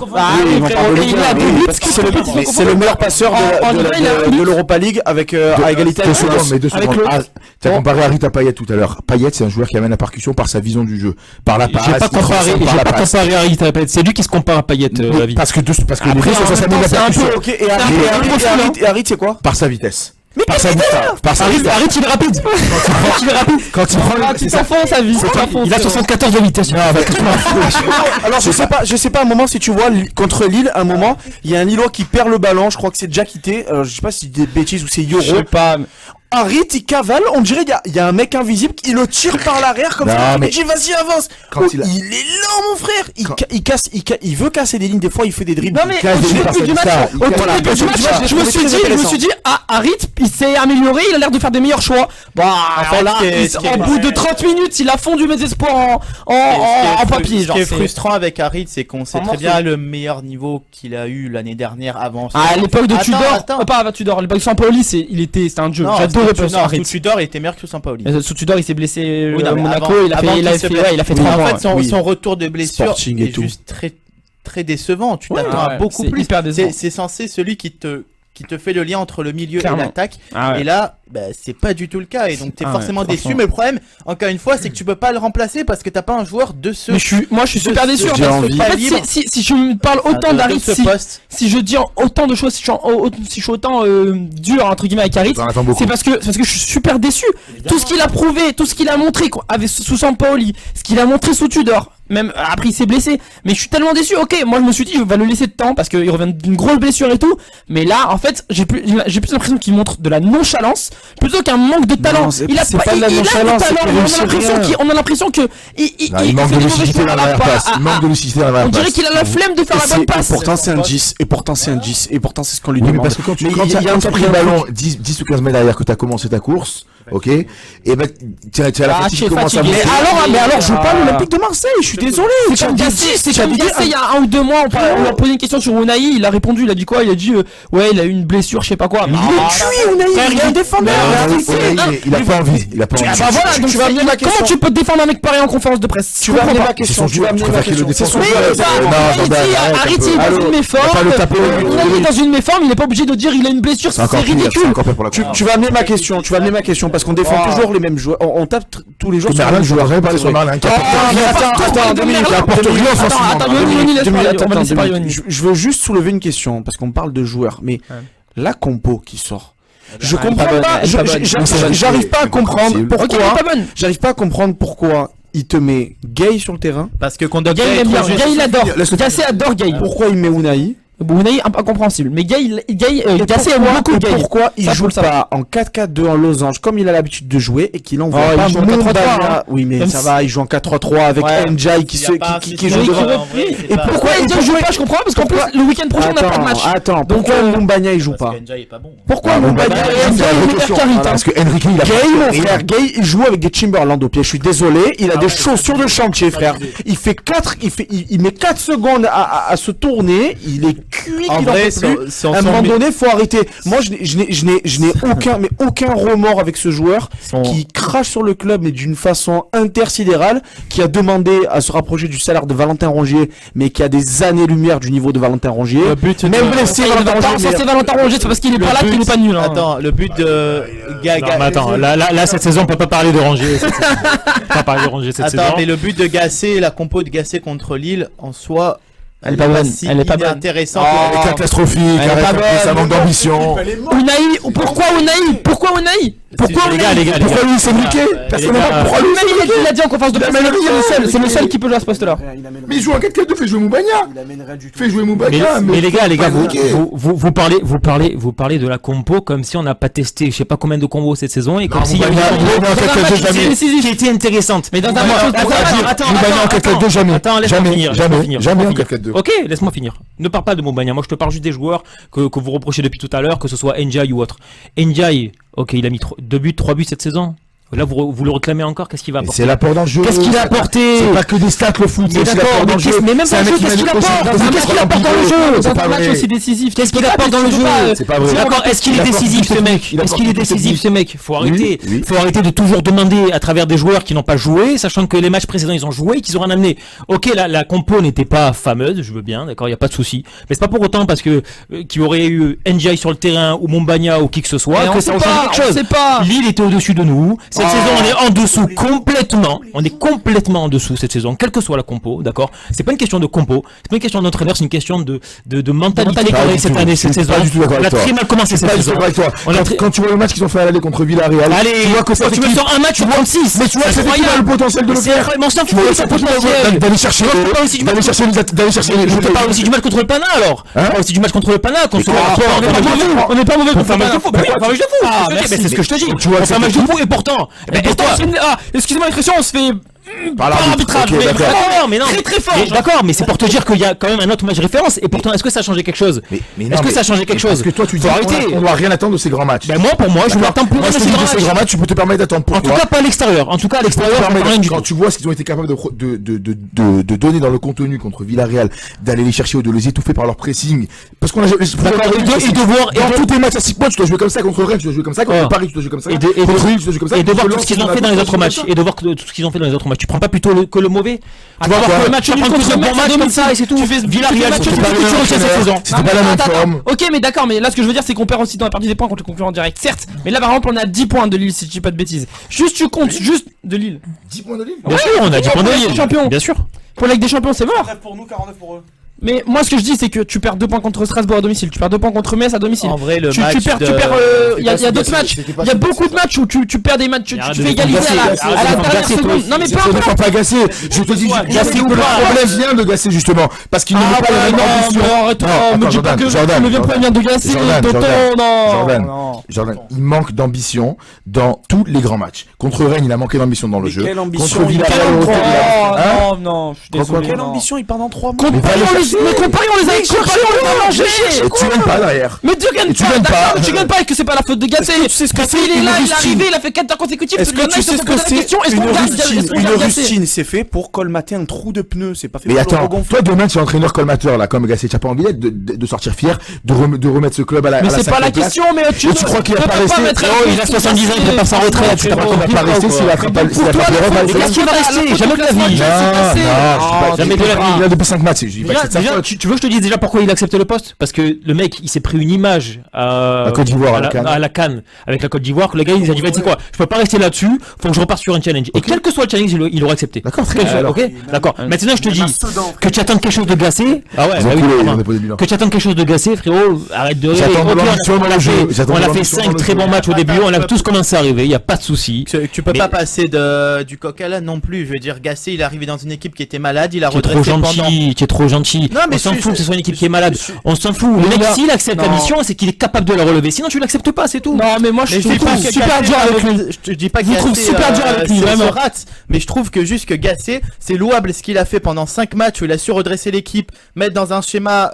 C'est le meilleur passeur de l'Europa League avec à égalité avec 2 secondes. Tu as comparé Harit à Payet tout à l'heure. Payet, c'est un joueur qui amène la percussion par sa vision du jeu, par la passe. J'ai pas comparé Harit à Payet. C'est lui qui se compare à Payet, David. Parce que les deux sont ça s'amène la c'est un percussion peu. Ok, et Harit, c'est quoi? par sa vitesse. Mais Par sa vitesse. Harit, il est rapide. Quand il prend Tu t'enfonces à vie. Il a 74 de vitesse. Alors je sais pas un moment si tu vois contre Lille un moment il y a un Lillois qui perd le ballon, je crois que c'est déjà quitté. Alors je sais pas si c'est des bêtises ou c'est Je Yoro. sais pas. Harit il cavale, on dirait il y a un mec invisible qui le tire par l'arrière comme Non, ça. mais Il dit vas-y avance. quand Oh, il a- il est lent mon frère. Il veut casser des lignes, des fois il fait des dribbles. Non mais casse au des tout par début du sa match, vitesse. au tout début du match, je me suis dit, Harit, il s'est amélioré, il a l'air de faire des meilleurs choix. Bah, fait, là, ce qui est- en bout de 30 minutes, il a fondu mes espoirs en papier. Ce qui est c'est- frustrant avec Harit, c'est qu'on sait En très morceaux. bien le meilleur niveau qu'il a eu l'année dernière avant. À l'époque de Attends, Tudor, attends. pas à Tudor, à l'époque de Sampaoli, c'était un jeu. J'adorais pas Harit. Sous Tudor, il était meilleur que sous Sampaoli. Sous Tudor, il s'est blessé Oui, non, au mais Monaco, avant- il a avant qu'il se blesse. fait Mais 3 en mois. fait, son retour de blessure Sporting et est tout. juste très décevant. Tu t'attends à beaucoup c'est plus. hyper décevant. C'est censé celui qui te qui te fait le lien entre le milieu Clairement. et l'attaque. Ah ouais. Et là, c'est pas du tout le cas. Et donc, t'es Ah ouais, forcément déçu. franchement. Mais le problème, encore une fois, c'est que tu peux pas le remplacer parce que t'as pas un joueur de ce. Mais moi je suis super de déçu. ce En j'ai fait, envie. En fait, calibre. si je me parle autant de d'Harit, ce si poste. je dis autant de choses, si je suis autant dur entre guillemets avec Harit, T'en attends beaucoup. c'est parce que je suis super déçu. Tout ce qu'il a prouvé, tout ce qu'il a montré avec sous Sampaoli, ce qu'il a montré sous Tudor, même après il s'est blessé, mais je suis tellement déçu. Ok, moi je me suis dit je vais le laisser de temps parce qu'il revient d'une grosse blessure et tout, mais là en fait j'ai plus l'impression qu'il montre de la nonchalance plutôt qu'un manque de talent. Non, c'est pas de la il a nonchalance, du c'est talent, qu'il mais réussit rien. on a l'impression que Non, il manque fait de des mauvais lucidité choix dans à la dernière passe. à- Il manque de lucidité dans la On dernière dirait passe. qu'il a la flemme de faire la bonne Et passe. pourtant c'est un 10, et pourtant c'est un 10, et pourtant c'est ce qu'on lui Oui, mais demande. parce que quand tu Mais quand il y a t'as un pris truc- le ballon 10 ou 15 mètres derrière que t'as commencé ta course, ok, et ben tu as la Ah, fatigue tu es qui commence à fatigué. monter. Alors joue pas l'Olympique de Marseille, je suis désolé. C'est comme Gassé, il y a 1 ou 2 mois, on lui a posé une question sur Unai, il a répondu, il a dit quoi? Il a dit ouais, il a eu une blessure, je sais pas quoi. Il est cuit, Unai, il est un défendeur. Il a pas envie, il a pas envie. Ah bah voilà, donc tu vas amener ma question. comment tu peux te défendre un mec pareil en conférence de presse? Tu vas amener ma C'est question, son tu vas joueur, amener je ma préfère qu'il le question. défende. Oui, son joueur. Non, Jordan, Harit, il est dans une méforme. pas le taper au Il est dans une méforme, il est pas obligé de dire il a une blessure, C'est c'est encore pire, c'est ridicule. encore pire pour la Tu vas amener ma question, parce qu'on défend toujours les mêmes joueurs. On tape tous les jours sur les Merlin, mêmes je joueurs. n'ai jamais parlé sur Merlin. Attends, 2 minutes, Attends, apporte rien sans attends, Yoni, laisse parler, on va laisser parler Yoni. Je veux juste soulever une question, parce qu'on parle de joueurs, mais la compo qui sort. Je elle est comprends pas bonne, pas, elle est pas bonne. j'arrive pas à comprendre Ok, elle est pourquoi. pas bonne. J'arrive pas à comprendre pourquoi il te met Gay sur le terrain. Parce que Kondogbia Gay il est aime bien, trop juste. Gay il adore. Laisse-le Gassé adore Gay. Pourquoi il met Unai. Unai incompréhensible, mais Gassé aime Pourquoi- beaucoup et Gay. pourquoi il Ça, joue faut le savoir. pas en 4-4-2 en losange comme il a l'habitude de jouer et qu'il envoie Oh, pas il joue en Mumbagna. 4-3-3, hein. Oui, mais Même ça si- va, il joue en 4-3-3 avec Ouais. Njai qui Il y a pas un joue spécialiste devant. en vrai, c'est Et pas- Pourquoi il ne joue pas? Je comprends pas parce qu'en plus le week-end prochain on n'a pas de match. Attends, Donc, pourquoi Mumbagna il joue Parce pas que Njai est pas bon. Pourquoi Ah, Mumbagna Mumbagna, et c'est Njai la et vraie question. Karit, hein. Parce que Enrique, il a Gay, mon frère, Gay, il joue avec des Timberland au pied. Je suis désolé, il a des chaussures de chantier, frère. Il fait 4, il met 4 secondes à se tourner. Il est cuit, En il en vrai, peut plus. si on À un s'en moment met- donné, faut arrêter. Moi, je n'ai aucun remords avec ce joueur qui crache sur le club, mais d'une façon intersidérale, qui a demandé à se rapprocher du salaire de Valentin Rongier, mais qui a des années-lumière du niveau de Valentin Rongier. Même blessé, Valentin Rongier. C'est Valentin Rongier, c'est parce qu'il est pas là qu'il est pas nul. hein. Attends, le but de Non, mais attends, là, cette saison, on peut pas parler de Rongier. cette saison. On peut pas parler de Rongier cette Attends, saison. mais le but de Gassé, la compo de Gassé contre Lille, en soi, Elle est pas bonne, si elle est pas bonne. intéressante. Elle est catastrophique, Elle est pas arrête, ça manque d'ambition. Unai, pourquoi Unai? Pourquoi Les gars, Pourquoi Luis Enrique Personne les n'a gars, pas pourquoi Luis Unai, il a dit en conférence de presse, Mais c'est le seul qui peut jouer à ce poste-là. Mais il joue en 4-4-2, fais jouer Moubagna. Fais jouer Moubagna. Mais les gars, pas Enrique. vous parlez de la compo comme si on n'a pas testé je sais pas combien de combos cette saison et comme s'il y avait Moubagna, une Moubagna en 4-4-2 jamais. qui était intéressante. Mais dans un Attends, match, Moubagna en 4-4-2 jamais. Attends, laisse-moi Jamais, finir. jamais, laisse-moi jamais en finir. 4-4-2. Ok, laisse-moi finir. Ne parle pas de Moubagna. Moi, je te parle juste des joueurs que vous reprochez depuis tout à l'heure, que ce soit Njai ou autre. Njai, ok, il a mis 2 buts, 3 buts cette saison. Là, vous le réclamez encore. Qu'est-ce qu'il va Mais apporter? c'est l'apport dans le jeu. Qu'est-ce qu'il a apporté? C'est pas que des stats le foot, Mais c'est d'accord, l'apport dans le jeu. mais même C'est dans un le mec jeu, qui qu'est-ce qu'il mène apporte? aussi. Dans un match, il apporte dans le jeu. C'est Dans pas un match vrai. aussi décisif. Qu'est-ce qu'il apporte dans le jeu? C'est pas vrai. D'accord, est-ce qu'il est Il apporte décisif toute ce mec? technique, il Est-ce qu'il est apporte toute décisif technique. ce mec? Faut arrêter. oui. Faut arrêter de toujours demander à travers des joueurs qui n'ont pas joué, sachant que les matchs précédents ils ont joué et qu'ils ont rien amené. Ok, la compo n'était pas fameuse, je veux bien, d'accord, il y a pas de souci. Mais c'est pas pour autant parce que qu'il y aurait eu Njai sur le terrain ou Mumbagna ou qui que ce soit Mais que on ça sait aurait changé pas, quelque on chose. sait pas. Lille était au-dessus de nous. Cette saison, on est en dessous complètement. On est complètement en dessous cette saison, quelle que soit la compo, d'accord. C'est pas une question de compo, c'est pas une question d'entraîneur, c'est une question de mentalité qu'on a eu cette année, cette saison. Pas du tout d'accord On a avec toi. très mal commencé C'est cette pas du tout saison. d'accord avec toi. On a Quand tu vois le match qu'ils ont fait à l'aller contre Villarreal, Allez, tu vois que quand cette tu me équipe, sors un match, tu 36. mais tu vois que cette équipe a le potentiel de le C'est faire. incroyable, mais on s'en Tu fout vois de ça son potentiel potentiel. d'aller chercher Je te parle aussi du match contre d'aller chercher Je te parle aussi du match contre le Pana alors. Hein Je parle aussi du match contre le Pana. On quoi, n'est pas mauvais. On n'est pas mauvais pour faire un match de fou. Pourquoi On fait un match de fou. Ah, Mais merci. c'est ce que je te dis. Tu vois On fait un match de fou et pourtant. Et pourtant, excusez-moi l'expression, on se fait Par par l'arbitre. l'arbitrage, Ok, mais d'accord. vraiment, mais non. très très fort. Mais d'accord, mais c'est pour te dire qu'il y a quand même un autre match référence. Et pourtant, est-ce que ça a changé quelque chose? Mais non, Est-ce que mais- ça a changé quelque chose? Parce que toi, tu dis Faut arrêter. on doit rien attendre de ces grands matchs. Ben moi, pour moi, je D'accord. m'attends plus Moi, de je te ces dis grands que ces matchs. grands matchs, tu peux te permettre d'attendre. En tout Pourquoi cas, pas à l'extérieur. En tout cas, à l'extérieur, Quand rien du tout. tu vois ce qu'ils ont été capables de donner dans le contenu contre Villarreal, d'aller les chercher ou de les étouffer par leur pressing, parce qu'on a D'accord, et de voir dans tous tes matchs à 6 mois, tu dois jouer comme ça contre Rennes, tu dois jouer comme ça contre Paris, tu dois jouer comme ça et contre Lille, tu dois jouer comme ça. de voir Contre tout ce qu'ils Lens, ont fait dans les autres matchs. comme ça. Et de voir tout ce qu'ils ont fait dans les autres matchs. prends pas plutôt que le mauvais? Tu vas voir que le match nul contre un bon match comme ça et c'est tout. Villarreal, C'était pas le même cette saison. C'était pas la même forme. Ok, mais d'accord, mais là ce que je veux dire c'est qu'on perd aussi dans la partie des points contre le concurrent direct, certes. Mais là par exemple on a 10 points de Lille si je dis pas de bêtises. Juste tu comptes, juste de Lille. 10 points de Lille. Bien sûr, on a 10 points de Lille. Champion. Bien sûr. Pour la Ligue des Champions c'est mort. 49 pour nous, 49 pour eux. Mais moi ce que je dis c'est que tu perds 2 points contre Strasbourg à domicile, tu perds 2 points contre Metz à domicile. En vrai, le Tu match perds, il y a d'autres matchs. Il y a beaucoup de matchs où tu perds des matchs, tu fais égaliser à la dernière seconde. Non mais peu C'est importe. pas Gassé. Je te dis, Gassé ou le pas. problème vient de Gassé justement. Parce qu'il ne met pas la même ambition. Non, me dis pas que le vieux problème vient de Gassé. Jordan, il manque d'ambition dans tous les grands matchs. Contre Rennes, il a manqué d'ambition dans le jeu. Quelle ambition? Contre Villarreal, Non, je suis désolé. Quelle ambition? Il part dans 3 mois. Comparons les avec tu gagnes pas derrière. Mais tu gagnes pas, tu gagnes pas et que c'est pas la faute de Gassé. Tu sais ce que c'est? Il est là, il est arrivé, il a fait 4 heures consécutives. Est-ce que tu sais ce que c'est? Une rustine, c'est fait pour colmater un trou de pneu, c'est pas fait Mais pour le attends, regonfler. toi demain tu es entraîneur colmateur là, comme Gassé, tu as pas envie de sortir fier, de remettre ce club à la Mais c'est pas la 5e place. question, mais tu crois qu'il va pas rester? Il a 70 ans, il prépare sa retraite. Tu crois qu'il va pas rester s'il a pas l'Europe, Qu'est-ce qu'il va rester? Jamais de la vie. jamais de la vie. Il a depuis 5 matchs, je dis pas que c'est sa Déjà, faute. tu veux que je te dise déjà pourquoi il accepte le poste? Parce que le mec, il s'est pris une image La Côte d'Ivoire, à la CAN, avec la Côte d'Ivoire, que le gars, il a dit, tu sais quoi, je peux pas rester là-dessus, faut que je reparte sur un challenge. Et quel que soit le challenge, il aurait accepté. D'accord, très bien. Ok? D'accord. Maintenant, je te dis que tu attends quelque chose de Gassé. Ah ouais, Ils ont coulé, ils ont déposé le bilan. que tu attends quelque chose de Gassé, frérot, arrête de rire. J'attends de l'ambition dans le jeu. On a fait 5 très bons matchs au début, on a tous commencé à arriver, il y a pas de souci. Tu peux Mais- pas passer du coq à l'âne non plus. Je veux dire, Gassé, il est arrivé dans une équipe qui était malade, il a Tu es trop redressé pendant. gentil, tu es trop gentil. Non, mais On s'en je- fout que ce soit une équipe qui est malade. je- On s'en fout. Le mec, s'il accepte la Non. mission, c'est qu'il est capable de la relever. Sinon, tu l'acceptes pas, c'est tout. Non, mais moi je Mais je dis trouve pas que super Gassé, dur avec lui. Je dis pas que Je trouve Gassé, super dur avec lui, c'est vraiment. se rate, mais je trouve que juste que Gassé, c'est louable ce qu'il a fait pendant 5 matchs où il a su redresser l'équipe, mettre dans un schéma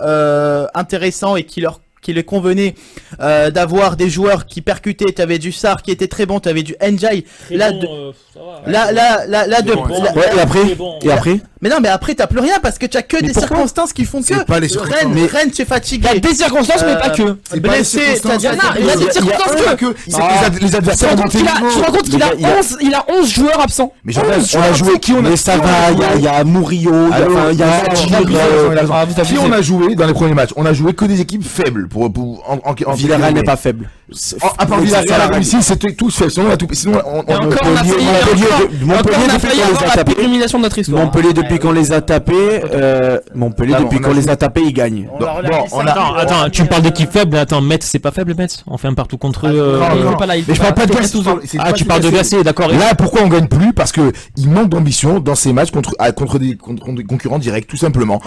intéressant et qui leur convenait d'avoir des joueurs qui percutaient. T'avais du Sarr qui était très bon, t'avais du Njai. Là, Et après? mais non, mais après t'as plus rien parce que t'as que des pourquoi? circonstances qui font que C'est pas les circonstances. Rennes c'est fatigué. Il y a des circonstances, mais pas que. C'est pas les Blessé, circonstances. t'as- il y a des circonstances que. C'est que les adversaires ont monté Tu te rends compte qu'il a 11 joueurs absents. Mais Jordan, on a joué qui on a. Mais ça va, il y a Murillo, il y a Qui on a joué dans les premiers matchs? On a joué que des équipes faibles en Villarreal n'est pas faible. À part Villarreal à domicile, c'était tous faibles. Sinon on Et encore, on a failli. Montpellier, On a depuis failli qu'on les avoir a la tapés. pire humiliation de notre histoire. Montpellier, depuis qu'on les a tapés, Montpellier, depuis qu'on les a tapés, ils gagnent. Attends, tu me parles d'équipe faible. Attends, Metz, c'est pas faible, Metz. On fait un partout contre eux. Mais je parle pas de Gassé. Ah, tu parles de Gassé, d'accord. Là, pourquoi on gagne plus? Parce que il manque d'ambition dans ces matchs contre des concurrents directs, tout simplement.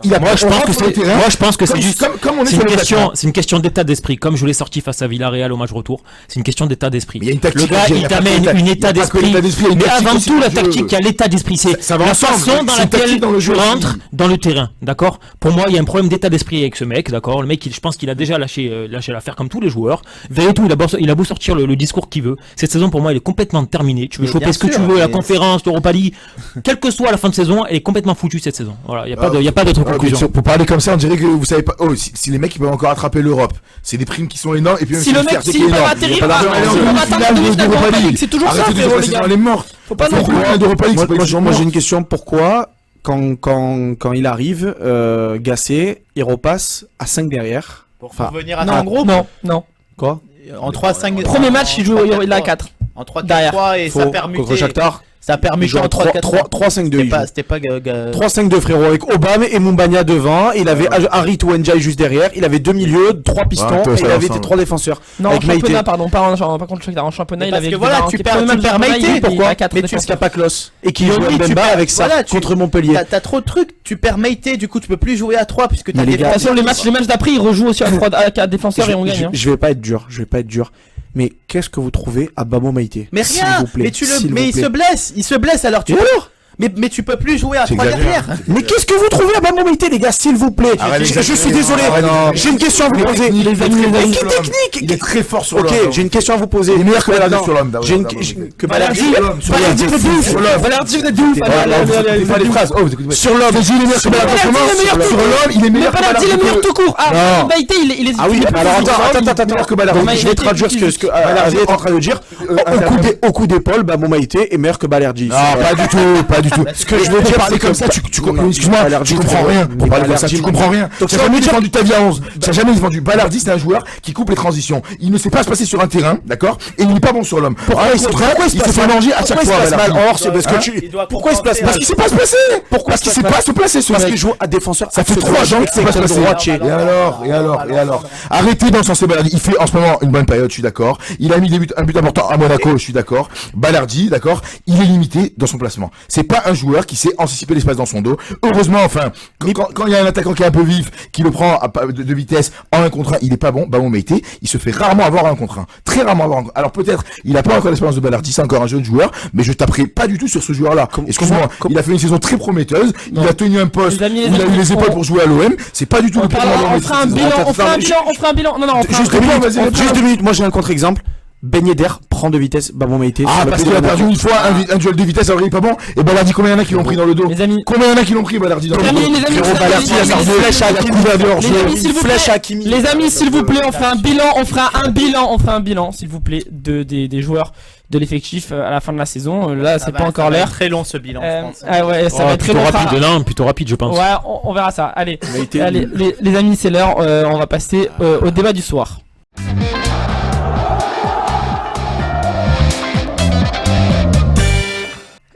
Moi, je pense que c'est juste. Comme on est C'est sur une le question, terrain. c'est une question d'état d'esprit. Comme je l'ai sorti face à Villarreal au match retour, c'est une question d'état d'esprit. Mais il y a une tactique. Le gars, il t'amène une état d'esprit. Mais avant tout, la tactique, il y a l'état d'esprit. C'est Ça va la ensemble. façon dans C'est une tactique laquelle dans le tu jeu aussi. rentres dans le terrain. D'accord? Pour moi, il y a un problème d'état d'esprit avec ce mec. D'accord? Le mec, je pense qu'il a déjà lâché l'affaire comme tous les joueurs. Veretout, il a beau sortir le discours qu'il veut. Cette saison, pour moi, elle est complètement terminée. Tu veux Mais choper bien ce que sûr, tu veux, la mais- conférence, l'Europa League. Quelle que soit la fin de saison, elle est complètement foutue cette saison. Voilà. Il y a pas d'autre conclusion. Pour parler comme ça, on dirait que vous savez pas. Oh, si les mecs ils peuvent encore attraper l'Europe, c'est des primes qui sont énormes. Et puis même Si le mec, s'il peut atterrir, c'est toujours ça, frérot, les gars. Elle est morte. Faut pas non plus. Moi, j'ai une question. Pourquoi, quand il arrive, Gassé, il repasse à 5 derrière? Pour Enfin, revenir à Non, en gros, non. Quoi? en 3-5. Premier match, il a 4. En 3-4-3 derrière. et ça a permuté. Contre Shakhtar, Ça a permis genre en 3-4-3. 3-5-2. C'était pas 3-5-2 frérot, avec Obama et Mumbagna devant, il avait Harit ou Njai juste derrière, il avait 2 milieux, 3 pistons, Ouais, et il avait ensemble. 3 défenseurs. Non, en Avec Maïté. championnat, pardon, pas contre le Shakhtar. En championnat, il Parce avait. que voilà, tu perds Maïté, pourquoi? Mais tu sais pas Klos. Et qui Mais joue oui, tu Mbemba perds- avec ça voilà, contre Montpellier. T'as trop de trucs, tu perds Maïté, du coup tu peux plus jouer à 3 puisque t'as Mais les des gars, De toute façon, les matchs d'après, ils rejouent aussi à 4 défenseurs et on gagne. Je vais pas être dur, Mais qu'est-ce que vous trouvez à Bamo Maïté? Mais S'il rien, vous plaît, mais s'il mais vous il plaît. se blesse alors tu Et alors? Mais tu peux plus jouer à 3 T'exagères. derrière. Mais qu'est-ce que vous trouvez à Bamba Meïté, les gars, s'il vous plaît? Arrête Je d'exagérer. suis désolé. Arrête, non. J'ai une question à vous poser. Les amis, Mais sur quelle l'homme. technique? Il est très fort sur Ok, l'homme. j'ai une question à vous poser. Il est meilleur que Balerdi Non, sur l'homme. j'ai une Balerdi, que Balerdi. Balerdi, vous êtes de ouf. Balerdi, vous êtes de ouf. Allez, pas les phrases. Oh, vous écoutez. Sur l'homme. Il est meilleur que Balerdi. Balerdi, il est meilleur Sur tout court. l'homme, il est Mais meilleur que Balerdi, il est meilleur tout court. Ah, Non. Baïté, il est. Ah oui, il est plus alors fort. attends. que Balerdi. Donc, je vais traduire ce que Balerdi est en train de dire. Au coup d'épaule, Bamba Meïté est meilleur que Balerdi. Non, pas du tout. Ce que je veux dire, parler c'est comme que ça, excuse-moi, tu comprends rien. Pour parler comme ça, tu comprends rien. Donc, Tu ça n'as veut jamais dire- défendu ta vie à 11. Tu n'as jamais défendu. Balerdi, c'est un joueur qui coupe les transitions. Il ne sait pas se passer sur un terrain, d'accord? Et il n'est pas bon sur l'homme. Pourquoi il se fait manger à chaque fois, mal? Balerdi? Or, c'est parce que Il doit pourquoi il se place compenser, mal? Parce qu'il sait pas se placer. Parce qu'il sait pas se placer, ce Parce mec. qu'il joue à défenseur. Ça fait 3 ans qu'il sait pas se placer. droitier. Et alors. Arrêtez d'encenser Balerdi. Il fait en ce moment une bonne période, je suis d'accord. Il a mis un but important à Monaco, je suis d'accord. Balerdi, d'accord. Il est limité dans son placement. C'est pas un joueur qui sait anticiper l'espace dans son dos. Heureusement, enfin, quand il y a un attaquant qui est un peu vif, qui le prend de vitesse en 1 contre 1, il est pas bon. Bamba Meïté, il se fait rarement avoir 1 contre 1. Très rarement avoir 1 contre 1. Alors peut-être, il a pas encore l'expérience de Balerdi, c'est encore un jeune joueur, mais je taperai pas du tout sur ce joueur-là. Excuse-moi, il a fait une saison très prometteuse. Il a tenu un poste Les amis, où il a eu les épaules pour jouer à l'OM. C'est pas du tout le plan de Bamba On Meïté. fera un bilan. Non, on fera Juste 2 minutes. Juste 2 minutes. Moi, j'ai un contre-exemple. Ben Yedder prend de vitesse Bamba Meïté. Ah, parce qu'il a perdu une fois un duel de vitesse, alors il est pas bon. Et Balerdi, combien il y en a qui l'ont pris dans le dos? Les amis. Combien il y en a qui l'ont pris, Balerdi, dans le dos? Les amis, Frérot, Balerdi, il a sa flèche à Hakimi, il avait hors-jeu. Les amis, s'il vous plaît. Flèche à Hakimi. Les amis, s'il vous plaît, on fera un bilan, s'il vous plaît, des joueurs de l'effectif à la fin de la saison. Là, c'est pas encore l'heure. Très long ce bilan, je pense. Ah ouais, ça va être très plutôt long. rapide, non, plutôt rapide, je pense. Ouais, on verra ça. Allez, Meïté, allez les amis, c'est l'heure. On va passer au débat du soir.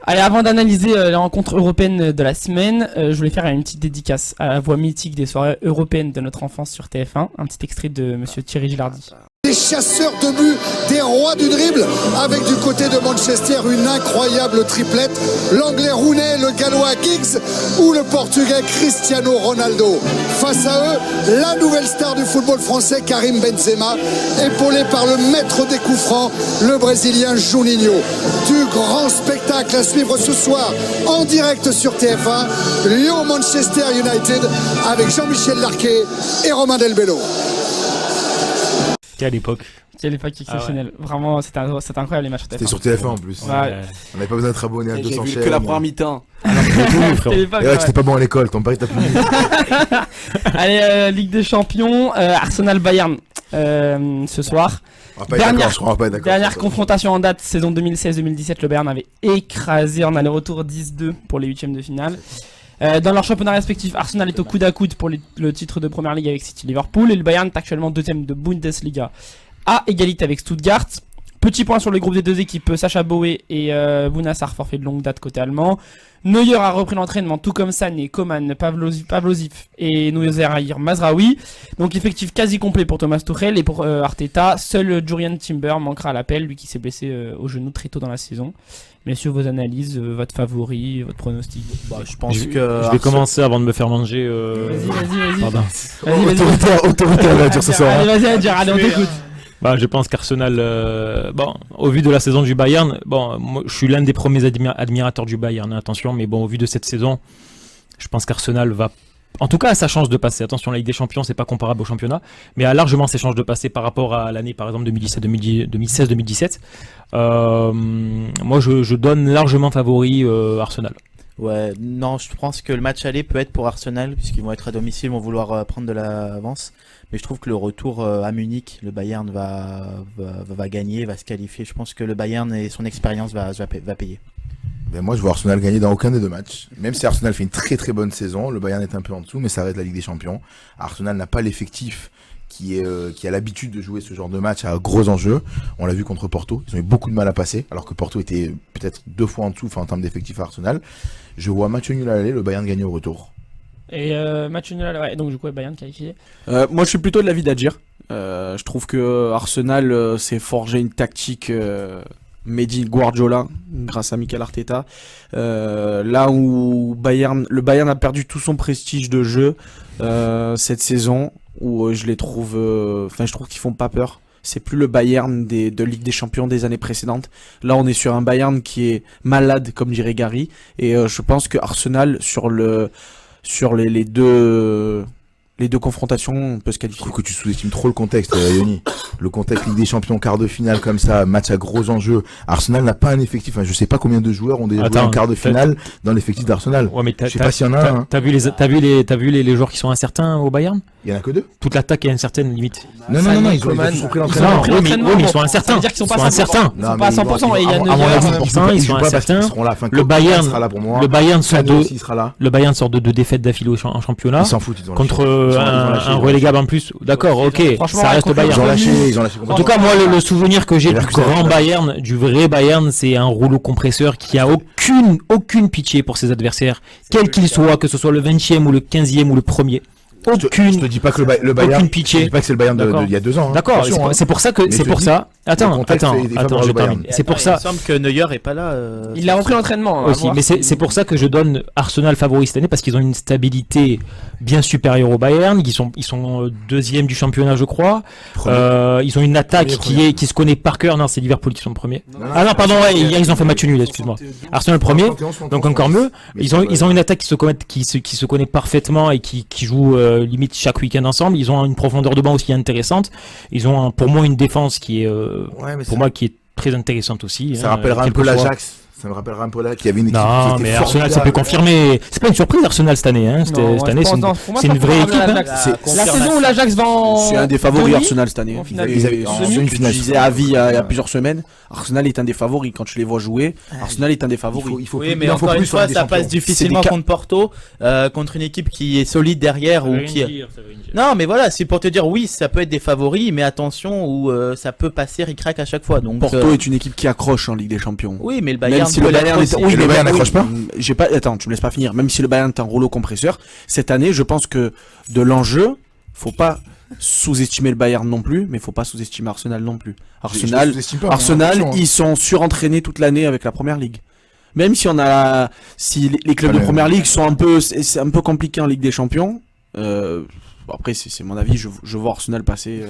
Allez, avant d'analyser les rencontres européennes de la semaine, je voulais faire une petite dédicace à la voix mythique des soirées européennes de notre enfance sur TF1. Un petit extrait de monsieur Thierry Gilardi. Des chasseurs de but, des rois du dribble, avec du côté de Manchester une incroyable triplette, l'anglais Rooney, le gallois Giggs ou le portugais Cristiano Ronaldo. Face à eux, la nouvelle star du football français Karim Benzema, épaulé par le maître des coups francs, le brésilien Juninho. Du grand spectacle à suivre ce soir en direct sur TF1, Lyon-Manchester United avec Jean-Michel Larquet et Romain Delbello. Quelle époque. Quelle époque exceptionnelle. Vraiment, c'était incroyable les matchs sur TF1. C'était sur TF1 en plus. Ouais. On n'avait pas besoin d'être abonné à J'ai 200 vu chaînes. que la première mi-temps. C'était l'époque, Et ouais, ouais. que c'était pas bon à l'école, ton père il t'a puni. Allez, Ligue des Champions, Arsenal-Bayern ce soir. On va pas être d'accord, je crois, on va pas être d'accord. Dernière confrontation en date, saison 2016-2017, le Bayern avait écrasé en aller-retour 10-2 pour les huitièmes de finale. Dans leur championnat respectif, Arsenal est au coude à coude pour le titre de Première Ligue avec City Liverpool et le Bayern est actuellement deuxième de Bundesliga à égalité avec Stuttgart. Petit point sur le groupe des deux équipes, Sacha Boey et Bounassar forfait de longue date côté allemand. Neuer a repris l'entraînement tout comme Sané, Coman, Pavlozif et Nouzerahir Mazraoui. Donc effectif quasi complet pour Thomas Tuchel et pour Arteta. Seul Jurriën Timber manquera à l'appel, lui qui s'est blessé au genou très tôt dans la saison. Bien sûr, vos analyses, votre favori, votre pronostic. Je pense Je que vais commencer avant de me faire manger. Vas-y. Pardon. Autoritaire, va dire ce soir. Allez, vas-y, Adjar, allez, on t'écoute. Bah, je pense qu'Arsenal, bon, au vu de la saison du Bayern, bon, moi, je suis l'un des premiers admirateurs du Bayern, attention, mais bon, au vu de cette saison, je pense qu'Arsenal va, en tout cas, a sa chance de passer. Attention, la Ligue des Champions, c'est pas comparable au championnat, mais a largement ses chances de passer par rapport à l'année, par exemple, 2016-2017. Moi, je donne largement favori Arsenal. Ouais, non, je pense que le match aller peut être pour Arsenal, puisqu'ils vont être à domicile, ils vont vouloir prendre de l'avance. Mais je trouve que le retour à Munich, le Bayern va gagner, va se qualifier. Je pense que le Bayern et son expérience va payer. Ben moi je vois Arsenal gagner dans aucun des deux matchs. Même si Arsenal fait une très très bonne saison, le Bayern est un peu en dessous, mais ça reste la Ligue des Champions. Arsenal n'a pas l'effectif qui a l'habitude de jouer ce genre de match à gros enjeux. On l'a vu contre Porto, ils ont eu beaucoup de mal à passer, alors que Porto était peut-être 2 fois en dessous, enfin en termes d'effectif à Arsenal. Je vois match nul à l'aller, le Bayern gagner au retour. Et match nul, ouais, donc du coup, Bayern qualifié. Moi, je suis plutôt de l'avis d'Adjir. Je trouve que Arsenal s'est forgé une tactique made in Guardiola grâce à Mikel Arteta. Là où le Bayern a perdu tout son prestige de jeu cette saison, où je les trouve, je trouve qu'ils font pas peur. C'est plus le Bayern de Ligue des Champions des années précédentes. Là, on est sur un Bayern qui est malade, comme dirait Gary. Et je pense que Arsenal, sur les deux confrontations, on peut se Je qualifier. trouve que tu sous-estimes trop le contexte, Yoni. Le contexte Ligue des Champions, quart de finale comme ça, match à gros enjeux. Arsenal n'a pas un effectif. Enfin, je sais pas combien de joueurs ont déjà joué en quart de finale dans l'effectif d'Arsenal. Ouais, mais Je sais pas s'il y en a un. T'as vu les joueurs qui sont incertains au Bayern? Il y en a que 2. Toute l'attaque est incertaine, limite. Non, ils ont tous repris l'entraînement. Non, oui, mais ils sont incertains. Ça veut dire qu'ils sont Ils pas sont incertains. Ils sont pas à 100%, et il y a à mon Neuer, avis, ils sont incertains. Ils seront là. Enfin, Le Bayern sera là pour moi. Le Bayern sort Kane de aussi sera là. Le Bayern sort de 2 défaites d'affilée en championnat Ils s'en foutent, ils ont contre lâché. un relégable en plus. D'accord, ok, Franchement, ça reste contre Bayern. Ils ont lâché. En tout cas, moi, le souvenir que j'ai Et du grand Bayern, du vrai Bayern, c'est un rouleau compresseur qui a aucune pitié pour ses adversaires, quel qu'il soit, que ce soit le 20e ou le 15e ou le premier. Je te dis pas que le Bayern. Aucune pitié. Je dis pas que c'est le Bayern D'accord. d'il y a 2 ans. hein. D'accord, Attention, hein. c'est pour ça que Mais c'est je pour dis, ça. Attends, le contexte est favorable je au Bayern. termine. C'est pour ça Il me semble que Neuer est pas là. Il a repris l'entraînement. aussi, mais c'est pour ça que je donne Arsenal favori cette année parce qu'ils ont une stabilité bien supérieure au Bayern. Ils sont deuxième du championnat, je crois. Ils ont une attaque qui se connaît par cœur. Non, c'est Liverpool qui sont premiers. Ah non, pardon, ouais, hier ils ont fait match nul, excuse-moi. Arsenal premier, donc encore mieux. Ils ont une attaque qui se connaît parfaitement et qui joue limite chaque week-end ensemble. Ils ont une profondeur de banc aussi intéressante. Ils ont pour moi une défense qui est pour moi qui est très intéressante aussi. Ça rappellera un peu l'Ajax. Ça me rappellera un peu là qu'il y avait une équipe qui Non, était mais Arsenal, ça formidable. peut confirmer. C'est pas une surprise Arsenal cette année. Hein. Cette année, c'est une vraie équipe. Hein. La saison où l'Ajax va en. C'est un des favoris demi, Arsenal cette année. en finale. Ils avaient- Et en ce que demi-finale, tu disais à Avis il y a plusieurs semaines, Arsenal est un des favoris quand tu les vois jouer. Arsenal est un des favoris. Il faut Oui, plus- mais il en faut encore plus une sur fois, Ligue des ça passe Champions. difficilement C'est des contre Porto, contre une équipe qui est solide derrière ou qui. Non, mais voilà, c'est pour te dire oui, ça peut être des favoris, mais attention où ça peut passer ric-rac à chaque fois. Donc Porto est une équipe qui accroche en Ligue des Champions. oui, mais le Même Bayern. si le peut Bayern l'être est... aussi. Et le Bayern n'accroche pas J'ai pas... Attends, tu me laisses pas finir. Même si le Bayern est un rouleau compresseur, cette année, je pense que de l'enjeu, faut pas sous-estimer le Bayern non plus, mais faut pas sous-estimer Arsenal non plus. Je sous-estime pas, Arsenal, attention, hein. ils sont surentraînés toute l'année avec la Première Ligue. Même si si les clubs de Allez. Première Ligue sont c'est un peu compliqué en Ligue des Champions. Bon, après, c'est mon avis. Je vois Arsenal passer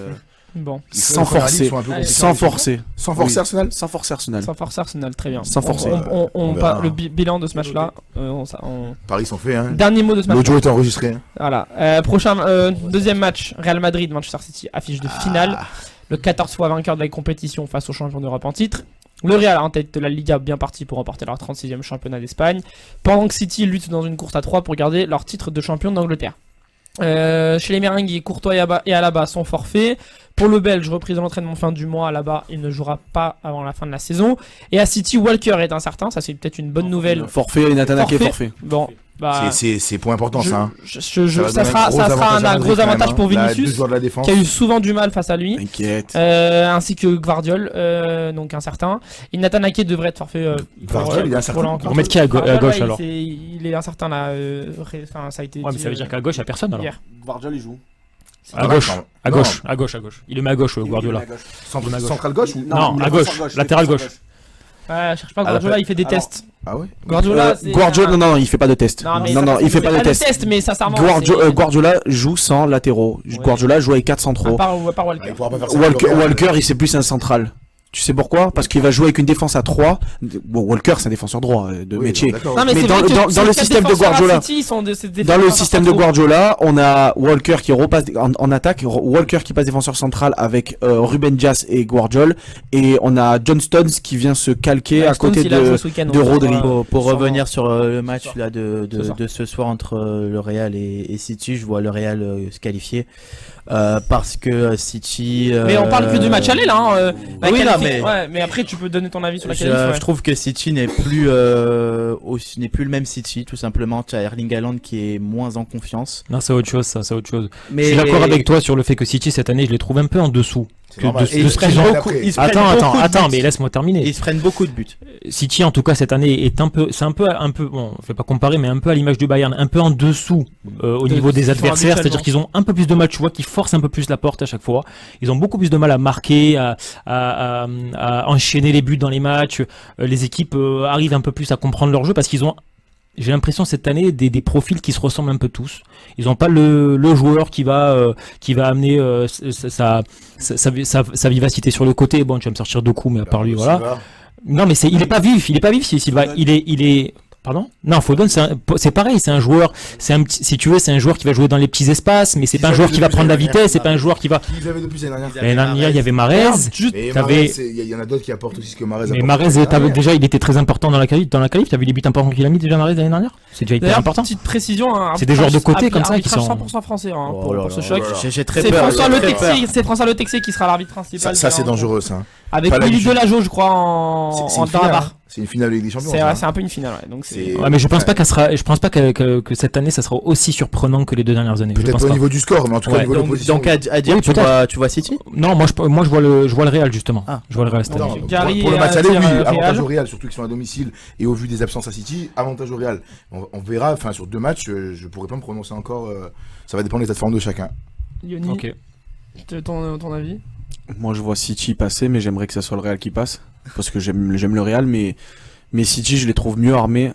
Bon, sans forcer, sans forcer, Sans forcer Arsenal. sans forcer Arsenal. sans forcer Arsenal, très bien. Sans forcer. On verra. Le bilan de ce match-là. Paris sont faits. Hein. Dernier mot de ce match. L'audio est enregistré. hein. Voilà. Prochain, deuxième match, Real Madrid, Manchester City, affiche de finale. Le 14 fois vainqueur de la compétition face aux champions d'Europe en titre. Le Real en tête de la Liga, bien parti pour remporter leur 36e championnat d'Espagne. Pendant que City lutte dans une course à 3 pour garder leur titre de champion d'Angleterre. Chez les Merengues, Courtois et Alaba sont forfaits. Pour le Belge, reprise de l'entraînement fin du mois, Alaba, il ne jouera pas avant la fin de la saison. Et à City, Walker est incertain, ça c'est peut-être une bonne nouvelle. Forfait, Nathan Ake forfait. Bon, bah, C'est point important ça. hein. ça sera un gros avantage pour Vinicius, Deux joueurs de la défense. qui a eu souvent du mal face à lui. T'inquiète. Ainsi que Gvardiol, donc incertain. Et Nathan Ake devrait être forfait. Gvardiol, il est incertain. On remet qui à gauche alors? Il est incertain là. Ça a été. Ouais, mais dit, ça veut dire qu'à gauche, il n'y a personne alors. hier. Guardiola il joue. À gauche. Il le met à gauche, Guardiola. Central gauche ou Non, à gauche, latéral gauche. Ouais, cherche pas Guardiola, il fait des tests. Ah ouais. Guardiola, c'est Guardiola, non, il fait pas de test. Non, mais Non, il fait pas de test. mais sincèrement. Guardiola joue sans latéraux. Ouais. Guardiola joue avec 4 centraux. À part Walker. Il pourra pas faire ça. Walker, il c'est plus un central. Tu sais pourquoi? Parce qu'il va jouer avec une défense à 3. Bon, Walker, c'est un défenseur droit de Oui, métier. d'accord. Non, mais Mais c'est dans- vrai que dans- ces dans le quatre système de défenseurs à Guardiola- City, ils sont c'est des Dans le défenseurs système de centraux. Guardiola, on a Walker qui repasse en attaque, Walker qui passe défenseur central avec Ruben Dias et Guardiola, et on a John Stones qui vient se calquer à Stones, côté il a joué de ce week-end, de on va Rodri. voir, Pour sûrement. revenir sur le match Ce soir. là Ce soir. de ce soir entre le Real et City, je vois le Real se qualifier parce que City. Mais on parle que du match aller là. Hein, la Oui, non, qualifi- mais- ouais, mais après tu peux donner ton avis sur la Je, qualif. Ouais. je trouve que City n'est plus le même City, tout simplement. Tu as Erling Haaland qui est moins en confiance. Non, c'est autre chose, ça, c'est autre chose. Mais Je suis d'accord avec toi sur le fait que City cette année, je les trouve un peu en dessous. C'est normal. de Et ils ce se prennent qu'ils ont. beaucoup. Ils se prennent beaucoup de Attends, buts. mais laisse-moi terminer. Et ils se prennent beaucoup de buts. City en tout cas cette année est un peu, bon, on fait pas comparer, mais un peu à l'image du Bayern, un peu en dessous au niveau des ils sont adversaires, c'est-à-dire habituellement. qu'ils ont un peu plus de mal, tu vois, qu'ils forcent un peu plus la porte à chaque fois. Ils ont beaucoup plus de mal à marquer, à enchaîner les buts dans les matchs. Les équipes arrivent un peu plus à comprendre leur jeu parce qu'ils ont j'ai l'impression cette année des profils qui se ressemblent un peu tous. Ils n'ont pas le joueur qui va amener sa vivacité sur le côté. Bon, tu vas me sortir de coups, mais à part lui, voilà. Non, mais il est pas vif, Silva. Il est. Pardon? Non, Foden, c'est pareil, c'est un joueur, si tu veux, c'est un joueur qui va jouer dans les petits espaces, mais c'est pas un joueur qui va prendre la vitesse, c'est pas un joueur qui va. Ils avaient depuis l'année dernière. L'année dernière, il y avait Mahrez. Il y en a d'autres qui apportent aussi ce que Mahrez apporte. Mais Mahrez, déjà, il était très important dans la qualif. T'as vu les buts importants qu'il a mis déjà Mahrez l'année dernière? C'est déjà hyper important. Petite précision, c'est des joueurs de côté comme ça qui sont 100% français pour ce choc. J'ai très peur. C'est François Le Texier qui sera l'arbitre principal. Ça, c'est dangereux, ça. Avec Willy Delageau, je crois, en dans la barre. C'est une finale de Ligue des Champions. C'est un peu une finale, ouais. Donc mais je pense pas que cette année ça sera aussi surprenant que les 2 dernières années. Peut-être pas au niveau du score, mais en tout cas au niveau de l'opposition. Donc à dire, tu vois City? Non, moi je vois le Real justement. Je vois le Real cette année. Pour le match aller, oui, avantage au Real, surtout qu'ils sont à domicile et au vu des absences à City, avantage au Real. On verra, enfin sur 2 matchs, je pourrais pas me prononcer encore. Ça va dépendre des plateformes de chacun. Yoni, ton avis? Moi, je vois City passer, mais j'aimerais que ça soit le Real qui passe. Parce que j'aime le Real, mais City, je les trouve mieux armés.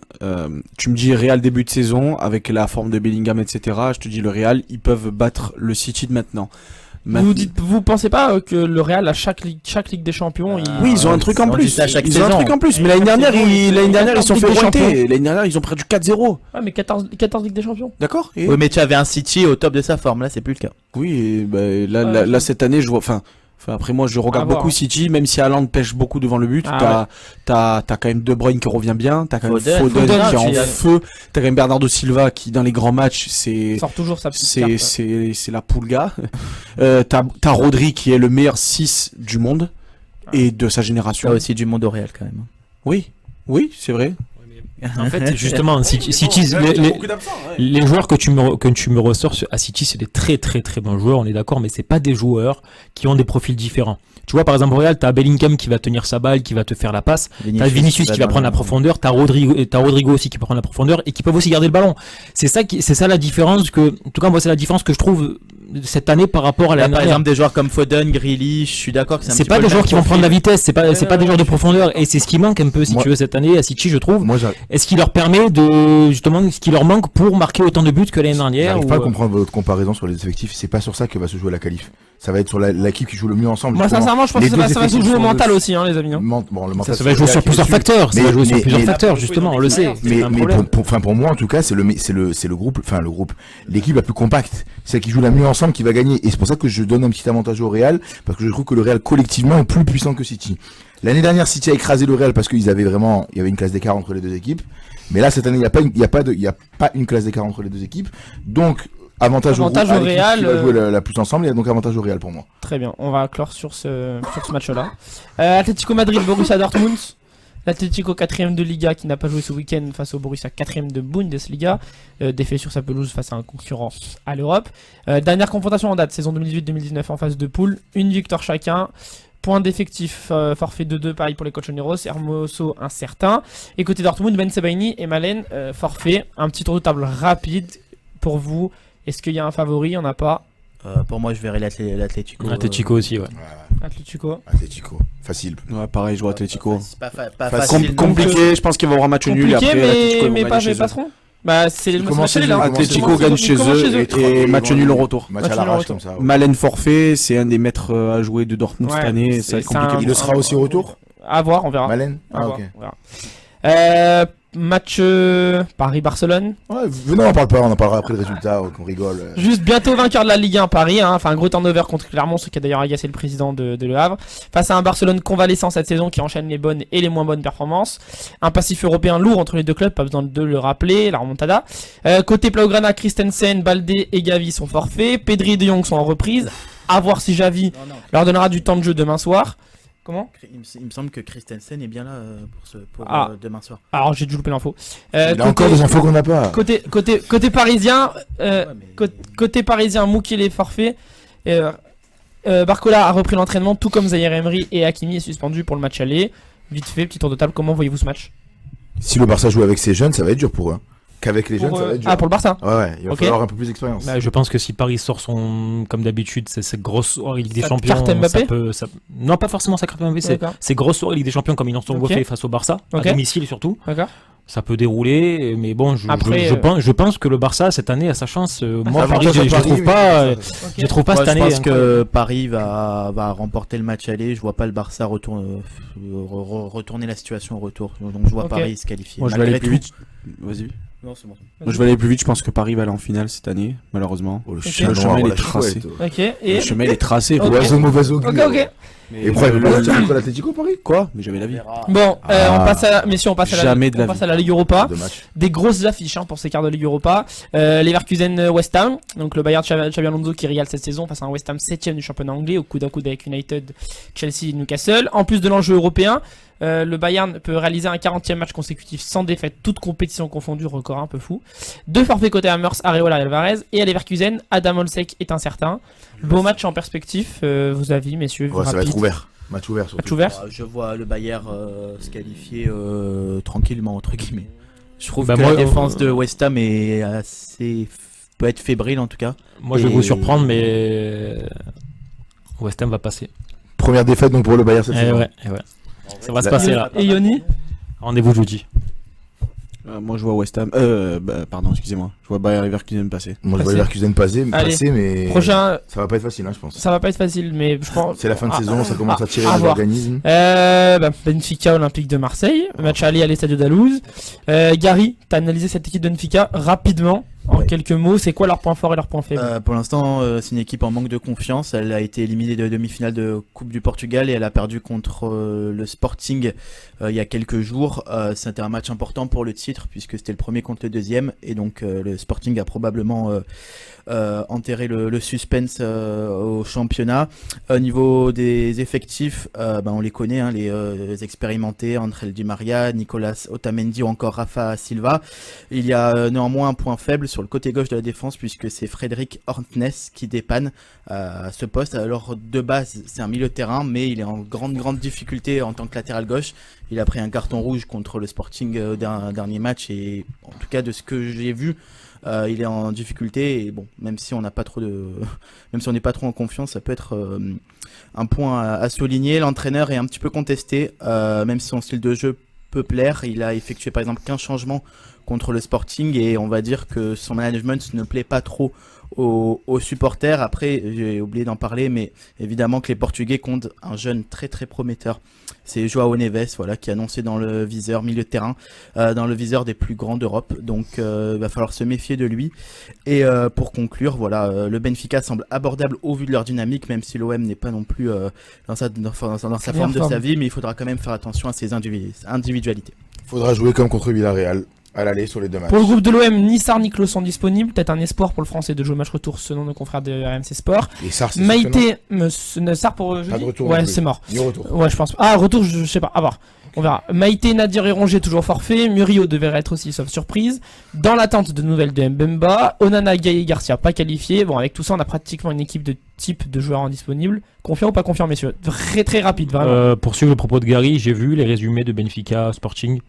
Tu me dis Real début de saison, avec la forme de Bellingham, etc. Je te dis le Real, ils peuvent battre le City de maintenant. Vous pensez pas que le Real à chaque Ligue des Champions oui, ils ont un truc en plus. Ils ont un truc en plus. Mais l'année dernière, ils sont fait pointer. L'année dernière, ils ont perdu 4-0. Ouais, mais 14 Ligues des Champions. D'accord. Oui, mais tu avais un City au top de sa forme. Là, c'est plus le cas. Oui, et là, cette année, je vois. Après moi je regarde beaucoup City, même si Haaland pêche beaucoup devant le but. T'as quand même De Bruyne qui revient bien, t'as quand même Foden qui est en feu, t'as quand même Bernardo Silva qui dans les grands matchs sort toujours sa petite carte. C'est la Pulga. T'as Rodri qui est le meilleur 6 du monde et de sa génération. T'as aussi du monde au Real quand même. Oui, c'est vrai. En fait, justement, les joueurs que tu me ressors à City, c'est des très très très bons joueurs, on est d'accord, mais c'est pas des joueurs qui ont des profils différents. Tu vois, par exemple, au Real, t'as Bellingham qui va tenir sa balle, qui va te faire la passe. T'as Vinicius qui va prendre la profondeur. T'as Rodrigo aussi qui peut prendre la profondeur et qui peuvent aussi garder le ballon. C'est ça la différence en tout cas, moi, c'est la différence que je trouve cette année par rapport à l'année dernière. Par exemple, des joueurs comme Foden, Grealish, je suis d'accord que c'est pas des joueurs qui vont prendre la vitesse, c'est pas des joueurs de profondeur, et c'est ce qui manque un peu, si tu veux, cette année à City, je trouve. Est-ce qu'il leur permet justement, ce qui leur manque pour marquer autant de buts que l'année dernière? J'arrive pas à comprendre votre comparaison sur les effectifs. C'est pas sur ça que va se jouer la qualif. Ça va être sur l'équipe qui joue le mieux ensemble. Moi, sincèrement, je pense que ça va se jouer au mental aussi, les amis. Ça va jouer sur plusieurs facteurs. Ça va jouer sur plusieurs facteurs, justement, on le sait. Mais pour moi, en tout cas, c'est le groupe, l'équipe la plus compacte, celle qui joue la mieux ensemble qui va gagner. Et c'est pour ça que je donne un petit avantage au Real, parce que je trouve que le Real collectivement est plus puissant que City. L'année dernière, City a écrasé le Real parce qu'il y avait une classe d'écart entre les deux équipes. Mais là, cette année, il y a pas une classe d'écart entre les deux équipes. Donc, avantage au Real, qui va jouer la plus ensemble, et donc avantage au Real pour moi. Très bien, on va clore sur ce match-là. Atlético Madrid, Borussia Dortmund. L'Atlético 4ème de Liga qui n'a pas joué ce week-end face au Borussia 4ème de Bundesliga. Défait sur sa pelouse face à un concurrent à l'Europe. Dernière confrontation en date, saison 2018-2019 en phase de poule. Une victoire chacun. Point d'effectif, forfait 2-2, pareil pour les Colchoneros. Hermoso incertain. Et côté Dortmund, Ben Sebaini et Malen forfait. Un petit tour de table rapide pour vous. Est-ce qu'il y a un favori? Il n'y en a pas. Pour moi, je verrai l'Atlético. Atlético aussi, ouais. Atlético, facile. Ouais, pareil, je vois Atlético. Pas facile. Compliqué, je pense qu'il va y avoir un match nul après. Mais pas chez patron. Bah, c'est le match là. Atlético gagne chez eux et match nul au retour. Match à l'arrache comme ça. Malen forfait, c'est un des maîtres à jouer de Dortmund cette année. Ça va être compliqué. Il le sera aussi au retour? À voir, on verra. Malen? Ah, ok. Match Paris-Barcelone. Ouais, venez, on en parlera après le résultat, qu'on rigole. Juste bientôt vainqueur de la Ligue 1 Paris, enfin un gros turnover contre Clermont, ce qui a d'ailleurs agacé le président de Le Havre. Face à un Barcelone convalescent cette saison qui enchaîne les bonnes et les moins bonnes performances. Un passif européen lourd entre les deux clubs, pas besoin de le rappeler, la remontada. Côté Blaugrana, Christensen, Baldé et Gavi sont forfaits. Pedri et De Jong sont en reprise. À voir si Xavi leur donnera du temps de jeu demain soir. Comment? Il me semble que Christensen est bien là pour demain soir. Alors j'ai dû louper l'info. Il y a encore des infos qu'on n'a pas. Côté parisien, côté parisien, Moukiel est forfait. Barcola a repris l'entraînement, tout comme Zaïre Emery, et Hakimi est suspendu pour le match aller. Vite fait, petit tour de table, comment voyez-vous ce match? Si le Barça joue avec ses jeunes, ça va être dur pour eux. Qu'avec les jeunes, ça va être dur. Ah, pour le Barça? Ouais, il va falloir un peu plus d'expérience. Bah, je pense que si Paris sort comme d'habitude, cette grosse soirée Ligue des Champions, non, pas forcément sa carte Mbappé, c'est grosse soirée Ligue des Champions comme ils en sont fait face au Barça, à domicile surtout. D'accord. ça peut dérouler, mais bon, Après, je pense que le Barça cette année a sa chance. Moi, Avantage Paris, à je Paris, trouve mais pas, ça- je trouve pas Moi, cette je année. pense que Paris va remporter le match aller. Je vois pas le Barça retourner la situation au retour. Donc je vois Ok. Paris se qualifier. Moi, je vais aller Malgré plus tout. vite. Vas-y. Non, c'est bon. Moi, je vais aller plus vite. Je pense que Paris va aller en finale cette année, malheureusement. Oh, le Ok. chien Le noir, chemin, il oh, est la tracé. chouette. Ok, et. Le chemin, il est tracé. Ok. Oiseau mauvais augure. Ok. Et pourquoi il veut pas sortir contre l'Atlético, Paris? Quoi? Mais j'avais la vie. Bon, Ah. on passe à, messieurs, on passe à Jamais de on la passe vie. à la Ligue Europa. De match. Des grosses affiches pour ces quarts de Ligue Europa. Leverkusen West Ham, donc le Bayern Xabi Alonso qui régale cette saison face à un West Ham 7ème du championnat anglais au coude à coude avec United, Chelsea et Newcastle. En plus de l'enjeu européen, le Bayern peut réaliser un 40e match consécutif sans défaite, toute compétition confondue, record un peu fou. 2 forfaits côté Hammers, Areola et Alvarez. Et à Leverkusen, Adam Olsek est incertain. Beau match en perspective, vos avis, messieurs? Ouais, ça va rapides. être ouvert. Match ouvert surtout. Match ouvert. Je vois le Bayern se qualifier tranquillement entre guillemets. Je trouve Bah, que moi, la défense de West Ham est peut être fébrile en tout cas. Moi, je vais Et- vous surprendre, mais West Ham va passer. Première défaite donc pour le Bayern cette saison. Ouais. Ça va se La- passer là. Et Yoni? Rendez-vous jeudi. Moi, je vois West Ham. Pardon, excusez-moi. Je vois Bayer Leverkusen passer. Moi je vois Passer. Leverkusen passer, Allez. mais Prochain, ça va pas être facile, hein, je pense. ça va pas être facile, mais je pense. C'est la fin de saison, ça commence à tirer à les voir. organismes. Benfica Olympique de Marseille, match aller à l'Estadio d'Alouse. Gary, t'as analysé cette équipe de Benfica rapidement, en Ouais. quelques mots. C'est quoi leurs points forts et leurs points faibles? Pour l'instant, c'est une équipe en manque de confiance. Elle a été éliminée de demi-finale de Coupe du Portugal et elle a perdu contre le Sporting il y a quelques jours. C'était un match important pour le titre puisque c'était le premier contre le deuxième et donc le Sporting a probablement enterré le suspense au championnat. Au niveau des effectifs, on les connaît, hein, les expérimentés, Angel Di Maria, Nicolas Otamendi ou encore Rafa Silva. Il y a néanmoins un point faible sur le côté gauche de la défense puisque c'est Frédéric Hortnes qui dépanne à ce poste. Alors de base c'est un milieu de terrain mais il est en grande difficulté en tant que latéral gauche. Il a pris un carton rouge contre le Sporting au dernier match et en tout cas de ce que j'ai vu il est en difficulté et bon même si on n'a pas trop même si on n'est pas trop en confiance ça peut être un point à souligner. L'entraîneur est un petit peu contesté même si son style de jeu peut plaire. Il a effectué par exemple 15 changements contre le Sporting et on va dire que son management ne plaît pas trop aux supporters. Après, j'ai oublié d'en parler, mais évidemment que les Portugais comptent un jeune très prometteur. C'est Joao Neves, voilà, qui est annoncé dans le viseur milieu de terrain, dans le viseur des plus grands d'Europe. Donc, il va falloir se méfier de lui. Et pour conclure, voilà, le Benfica semble abordable au vu de leur dynamique, même si l'OM n'est pas non plus dans sa forme de sa vie, mais il faudra quand même faire attention à ses individualités. Faudra jouer comme contre Villarreal à l'aller sur les deux matchs. Pour le groupe de l'OM, ni Sarr ni Klose sont disponibles. Peut-être un espoir pour le français de jouer au match retour selon nos confrères de RMC Sport. Et Sarr, c'est sûr que Maïté, Sarr pour Pas jeudi. de retour Ouais, non plus. c'est mort. non. Ni retour. Ouais, je pense. Ah, retour, je sais pas. À voir. On verra. Maïté, Nadir et Rongier toujours forfait. Murillo devrait être aussi sauf surprise. Dans l'attente de nouvelles de Mbemba. Onana, Gaye et Garcia pas qualifiés. Bon, avec tout ça, on a pratiquement une équipe de type de joueurs indisponibles. Confiant ou pas confiant, messieurs? Très rapide, vraiment. Pour suivre le propos de Gary, j'ai vu les résumés de Benfica, Sporting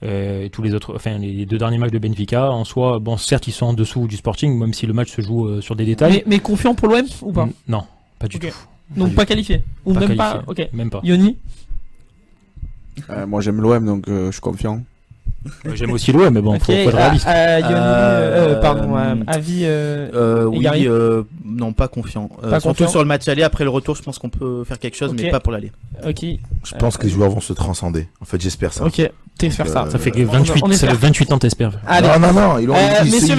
et tous les autres, enfin les deux derniers matchs de Benfica. En soi, bon, certes, ils sont en dessous du Sporting, même si le match se joue sur des détails. Mais confiant pour l'OM ou pas? Non, pas du Ok. tout. Donc pas qualifié. Ou Pas même qualifié. pas. Ok. Même pas. Yoni? Moi, j'aime l'OM, donc je suis confiant. J'aime aussi l'OM, mais bon, Ok, faut être réaliste. Avis. Oui, Gary non, pas confiant. Pas Surtout confiant. sur le match aller. Après le retour, je pense qu'on peut faire quelque chose, Ok. mais pas pour l'aller. Ok. Je pense que les joueurs vont se transcender. En fait, j'espère ça. Ok. T'espères ça. Euh, Ça fait que on 28, c'est espère. le 28 ans, t'espères. Allez. Non, ils ont Messieurs,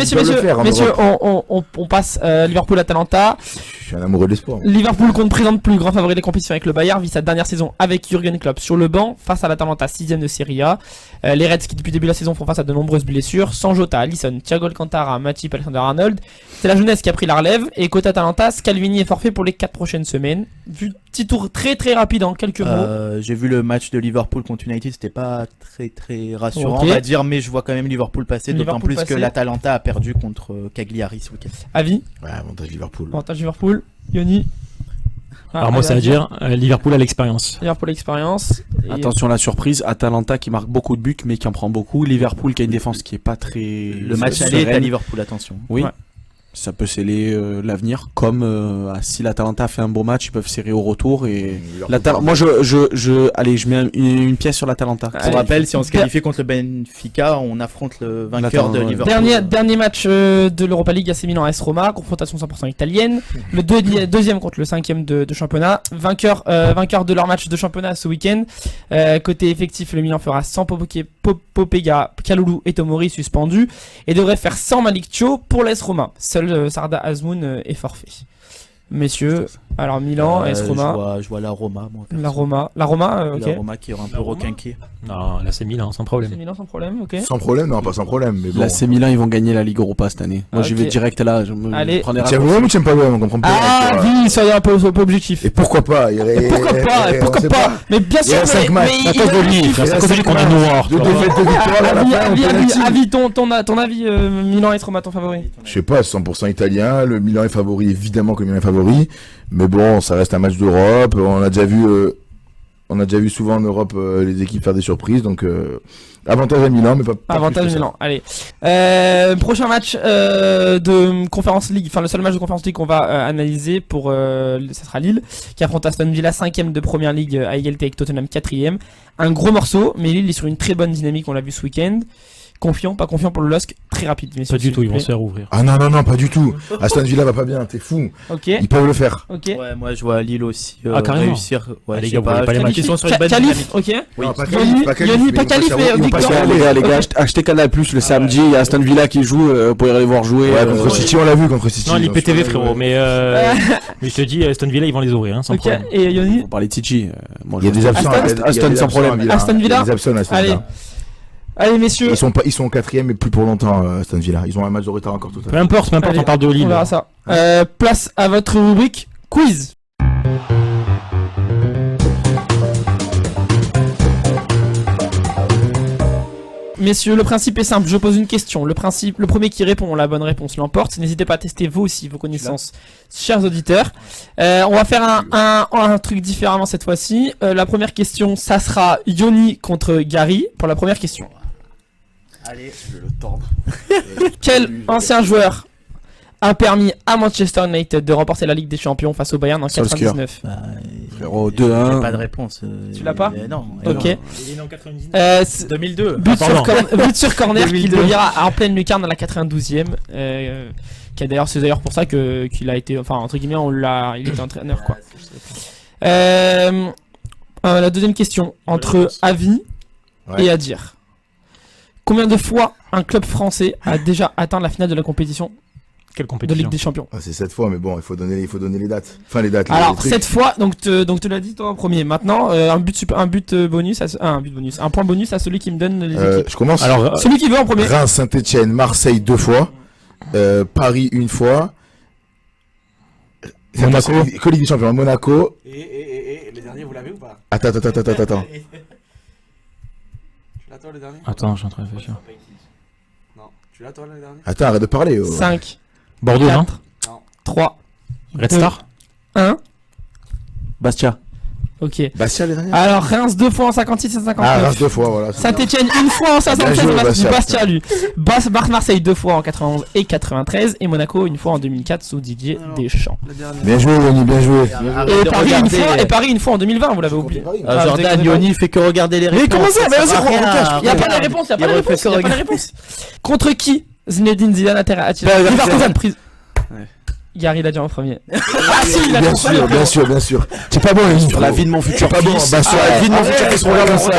on passe Liverpool-Atalanta. Je suis un amoureux de l'espoir. Liverpool compte présente plus grand favori des compétitions avec le Bayern, vit sa dernière saison avec Jürgen Klopp sur le banc face à l'Atalanta 6ème de Serie A. Les Reds qui depuis le début de la saison font face à de nombreuses blessures, sans Jota, Alisson, Thiago Alcantara, Matip, Alexander-Arnold. C'est la jeunesse qui a pris la relève et côté Atalanta, Scalvini est forfait pour les 4 prochaines semaines. Vu petit tour très rapide en quelques mots. J'ai vu le match de Liverpool contre United, c'était pas très rassurant, Ok. on va dire, mais je vois quand même Liverpool passer, d'autant Liverpool plus passer. que l'Atalanta a perdu contre Cagliari ce week-end. Avis, Ouais, avantage Liverpool. avantage Liverpool, Yoni. Alors moi, ça veut dire Liverpool a l'expérience. Liverpool expérience. Et- Attention à la surprise, Atalanta qui marque beaucoup de buts mais qui en prend beaucoup. Liverpool qui a une défense qui est pas très. Le match aller est à Liverpool, attention. Oui. Ouais. Ça peut sceller l'avenir, comme si l'Atalanta fait un beau match, ils peuvent serrer au retour. Et moi, allez, je mets une pièce sur l'Atalanta. Pour rappel, si on se qualifie contre le Benfica, on affronte le vainqueur de Liverpool. Dernier match de l'Europa League, AC Milan AS Roma, confrontation 100% italienne. Le deuxième contre le 5e de championnat. Vainqueur de leur match de championnat ce week-end. Côté effectif, le Milan fera 100 Popega, Kalulu et Tomori suspendus et devrait faire 100 Malik Thio pour l'AS Roma. Seul Sarda Azmoun est forfait. Messieurs, alors Milan, AS Roma. Je vois la Roma. Moi, la Roma, ok. La Roma qui aura un peu requinqué. Non, là c'est Milan, sans problème. C'est Milan sans problème, ok. Sans problème, non, pas sans problème. Mais bon. Là, c'est Milan, ils vont gagner la Ligue Europa cette année. Moi, j'y vais direct là. Allez. Tu aimes l'OM ou tu aimes pas l'OM? On comprend pas. Ah, oui, soyez un peu objectif. Et pourquoi pas? Pourquoi pas? Mais bien sûr, C'est à cause de lui, c'est à cause de lui qu'on est noir. De défaite de victoire à la fin. Avis, ton avis, Milan AS Roma, ton favori? Je sais pas, 100% italien. Le Milan est favori, évidemment que le Milan est favori. Mais bon, ça reste un match d'Europe. On a déjà vu souvent en Europe les équipes faire des surprises. Donc, avantage à Milan, mais pas avantage plus que Milan. Allez. Prochain match de Conference League. Enfin, le seul match de Conference League qu'on va analyser pour, ça sera Lille, qui affronte Aston Villa, 5e de Première League à égalité avec Tottenham, 4e. Un gros morceau, mais Lille est sur une très bonne dynamique, on l'a vu ce week-end. Confiant, pas confiant pour le LOSC, très rapide. Pas du tout, ils vont se faire ouvrir. Ah non, pas du tout. Aston Villa va pas bien, t'es fou. Ok. Ils peuvent le faire. Ok. Ouais, moi je vois Lille aussi réussir. Ouais, les gars, vous voyez pas les matchs. Ils sont sur une bonne Calif, ok. Oui, pas Yoni, pas Calif, mais Victor. Les gars, achetez Canal Plus le samedi. Il y a Aston Villa qui joue. Pour y aller voir jouer. Ouais, contre City, on l'a vu contre City. Non, l'IPTV, frérot. Mais je te dis, Aston Villa, ils vont les ouvrir, sans problème. Et Yoni. On parlait de City. Il y a des absents. Aston sans problème. Aston Villa. Il y a des absents à Aston Villa. Allez messieurs. Ils sont 4e mais plus pour longtemps Aston Villa. Ils ont un match de retard encore tout à Peu fait. importe, on parle de Lille. On verra ça. Place à votre rubrique quiz. Messieurs, le principe est simple, je pose une question. Le premier qui répond la bonne réponse l'emporte. N'hésitez pas à tester vous aussi vos connaissances, chers auditeurs. On va faire un truc différemment cette fois-ci. La première question, ça sera Yoni contre Gary pour la première question. Allez, je vais le tendre. Quel ancien joueur a permis à Manchester United de remporter la Ligue des Champions face au Bayern en 99? Frérot, 2-1. Pas de réponse. Tu l'as pas? Non. Ok. Il est né en 99. 2002. But sur corner qu'il devient en pleine lucarne à la 92e. C'est d'ailleurs pour ça qu'il a été, enfin entre guillemets, il était entraîneur quoi. La deuxième question entre Avi et Adir. Combien de fois un club français a déjà atteint la finale de la compétition? Quelle compétition? De Ligue des Champions. C'est 7 fois, mais bon, il faut donner les dates. Enfin, les dates. Alors, 7 fois, donc tu l'as dit toi en premier. Maintenant, un point bonus à celui qui me donne les équipes. Je commence. Alors, celui qui veut en premier. Reims, Saint-Etienne, Marseille 2 fois. Paris 1 fois. Monaco. Que Ligue des Champions, Monaco. Et les derniers, vous l'avez ou pas? Attends. Tu l'as toi le dernier? Attends, je suis en train de réfléchir. Non. Tu l'as toi le dernier? Attends, arrête de parler. 5. Bordeaux, 4, non 3. Red Star 1. Bastia. Ok. Bastia les derniers. Alors, Reims 2 fois en 56 et 59. Ah, Reims 2 fois, voilà. Saint-Etienne 1 fois en 76, Bien joué, c'est Bastia lui. Marseille 2 fois en 91 et 93. Et Monaco 1 fois en 2004 sous Didier Deschamps. Bien joué, Yoni, bien joué. Et Paris 1 fois en 2020, vous l'avez oublié. Jordan, Yoni fait que regarder les réponses. Mais comment ça? Ça sert à rien. Il n'y a pas de réponse, Contre qui Zinedine Zidane a-t-il Leverkusen prise. Gary l'a dit en premier. Ah si, il a bien sûr. C'est pas bon, Sur la vie de mon futur pas bon. fils. Bah, sur la vie de mon futur fils, regarde ça.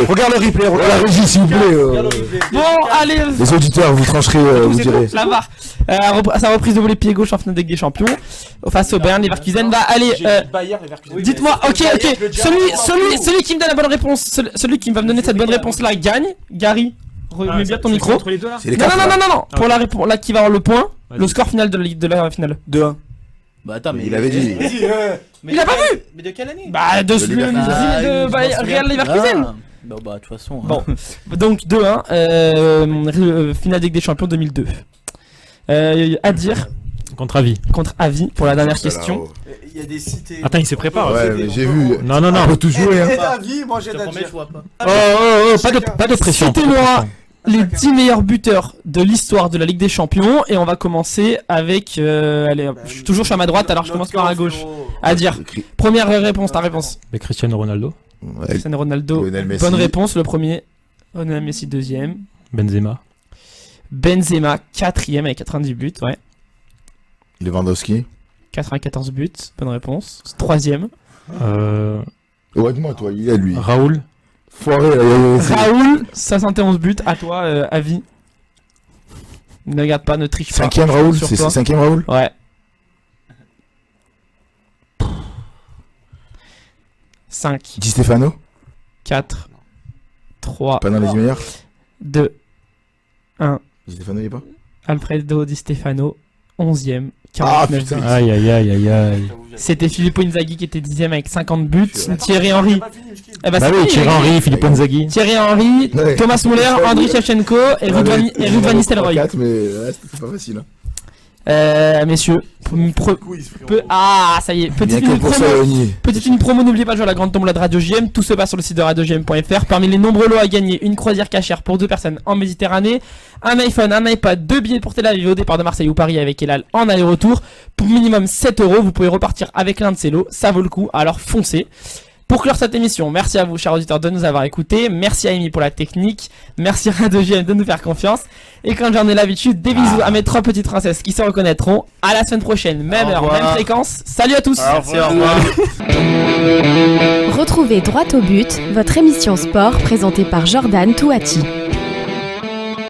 Regarde le replay, regarde la régie, s'il vous plaît. Bon, allez. Les auditeurs, vous trancherez, vous direz. La VAR. Sa reprise de volée pied gauche en finale de Ligue des Champions face au Bayern Leverkusen. Bah allez, dites-moi. Ok. Celui qui me donne la bonne réponse, celui qui va me donner cette bonne réponse là gagne. Gary. Remets bien ton micro. Entre les deux là. Non. Pour la réponse, là qui va avoir le point, le score final de la finale. 2-1. Bah attends, mais Il avait dit. Mais Il a pas vu. Mais de quelle année? Bah de Real Leverkusen. Bah de toute façon. Bon, donc 2-1, finale de Ligue des Champions 2002. À dire Contre Avi. contre Avi pour la dernière question. Il y a des cités. Attends, il se prépare. Ouais, mais j'ai vu. Non. On peut tout jouer, hein. Avis, moi j'ai Je te promets, je vois pas. Oh, pas de pression. Citez-moi les 10 meilleurs buteurs de l'histoire de la Ligue des Champions. Et on va commencer avec... allez, je suis à ma droite, alors je commence par à gauche. À dire. Première réponse, ta réponse. Mais Cristiano Ronaldo. Ouais. Cristiano Ronaldo. Lionel Messi. Bonne réponse, le premier. Lionel Messi, deuxième. Benzema. Benzema, quatrième avec 90 buts, ouais. Lewandowski. 94 buts, bonne réponse. Troisième. Ouais, dis-moi, toi, il est lui. Raoul. Foiré, Raoul, 71 buts, à toi, avis. Ne regarde pas, ne triche pas. Cinquième Raoul, Sur c'est toi. cinquième Raoul. Ouais. 5, Di Stefano, 4, 3, pas dans les meilleurs. 2, 1. Di Stefano, il est pas. Alfredo Di Stefano, 11ème, Ah 49 putain. buts. Aïe aïe aïe aïe aïe. C'était Filippo Inzaghi qui était 10ème avec 50 buts. Thierry Henry. Eh ben, Bah c'est oui, fini, Thierry les gars. Henry, Philippe Inzaghi. Thierry Henry, Ouais. Thomas Muller, Andriy Shevchenko et Ruud Van Nistelrooy. 4, mais ouais, c'était pas facile. Hein. Messieurs, ah, ça y est, Bien que pour ça, Oni. petite minute promo, n'oubliez pas de jouer à la grande tombola de Radio JM, tout se passe sur le site de radiogm.fr. Parmi les nombreux lots à gagner, une croisière cachère pour 2 personnes en Méditerranée, un iPhone, un iPad, 2 billets pour Tel Aviv au départ de Marseille ou Paris avec Elal en aller-retour. Pour minimum 7 €, vous pouvez repartir avec l'un de ces lots, ça vaut le coup, alors foncez. Pour clore cette émission, merci à vous, chers auditeurs, de nous avoir écoutés. Merci à Amy pour la technique. Merci à Radio JM de nous faire confiance. Et quand j'en ai l'habitude, des bisous à mes 3 petites princesses qui se reconnaîtront. À la semaine prochaine, même Au heure, revoir. même fréquence. Salut à tous. Merci, au revoir. Retrouvez Droit au but, votre émission sport présentée par Jordan Touati.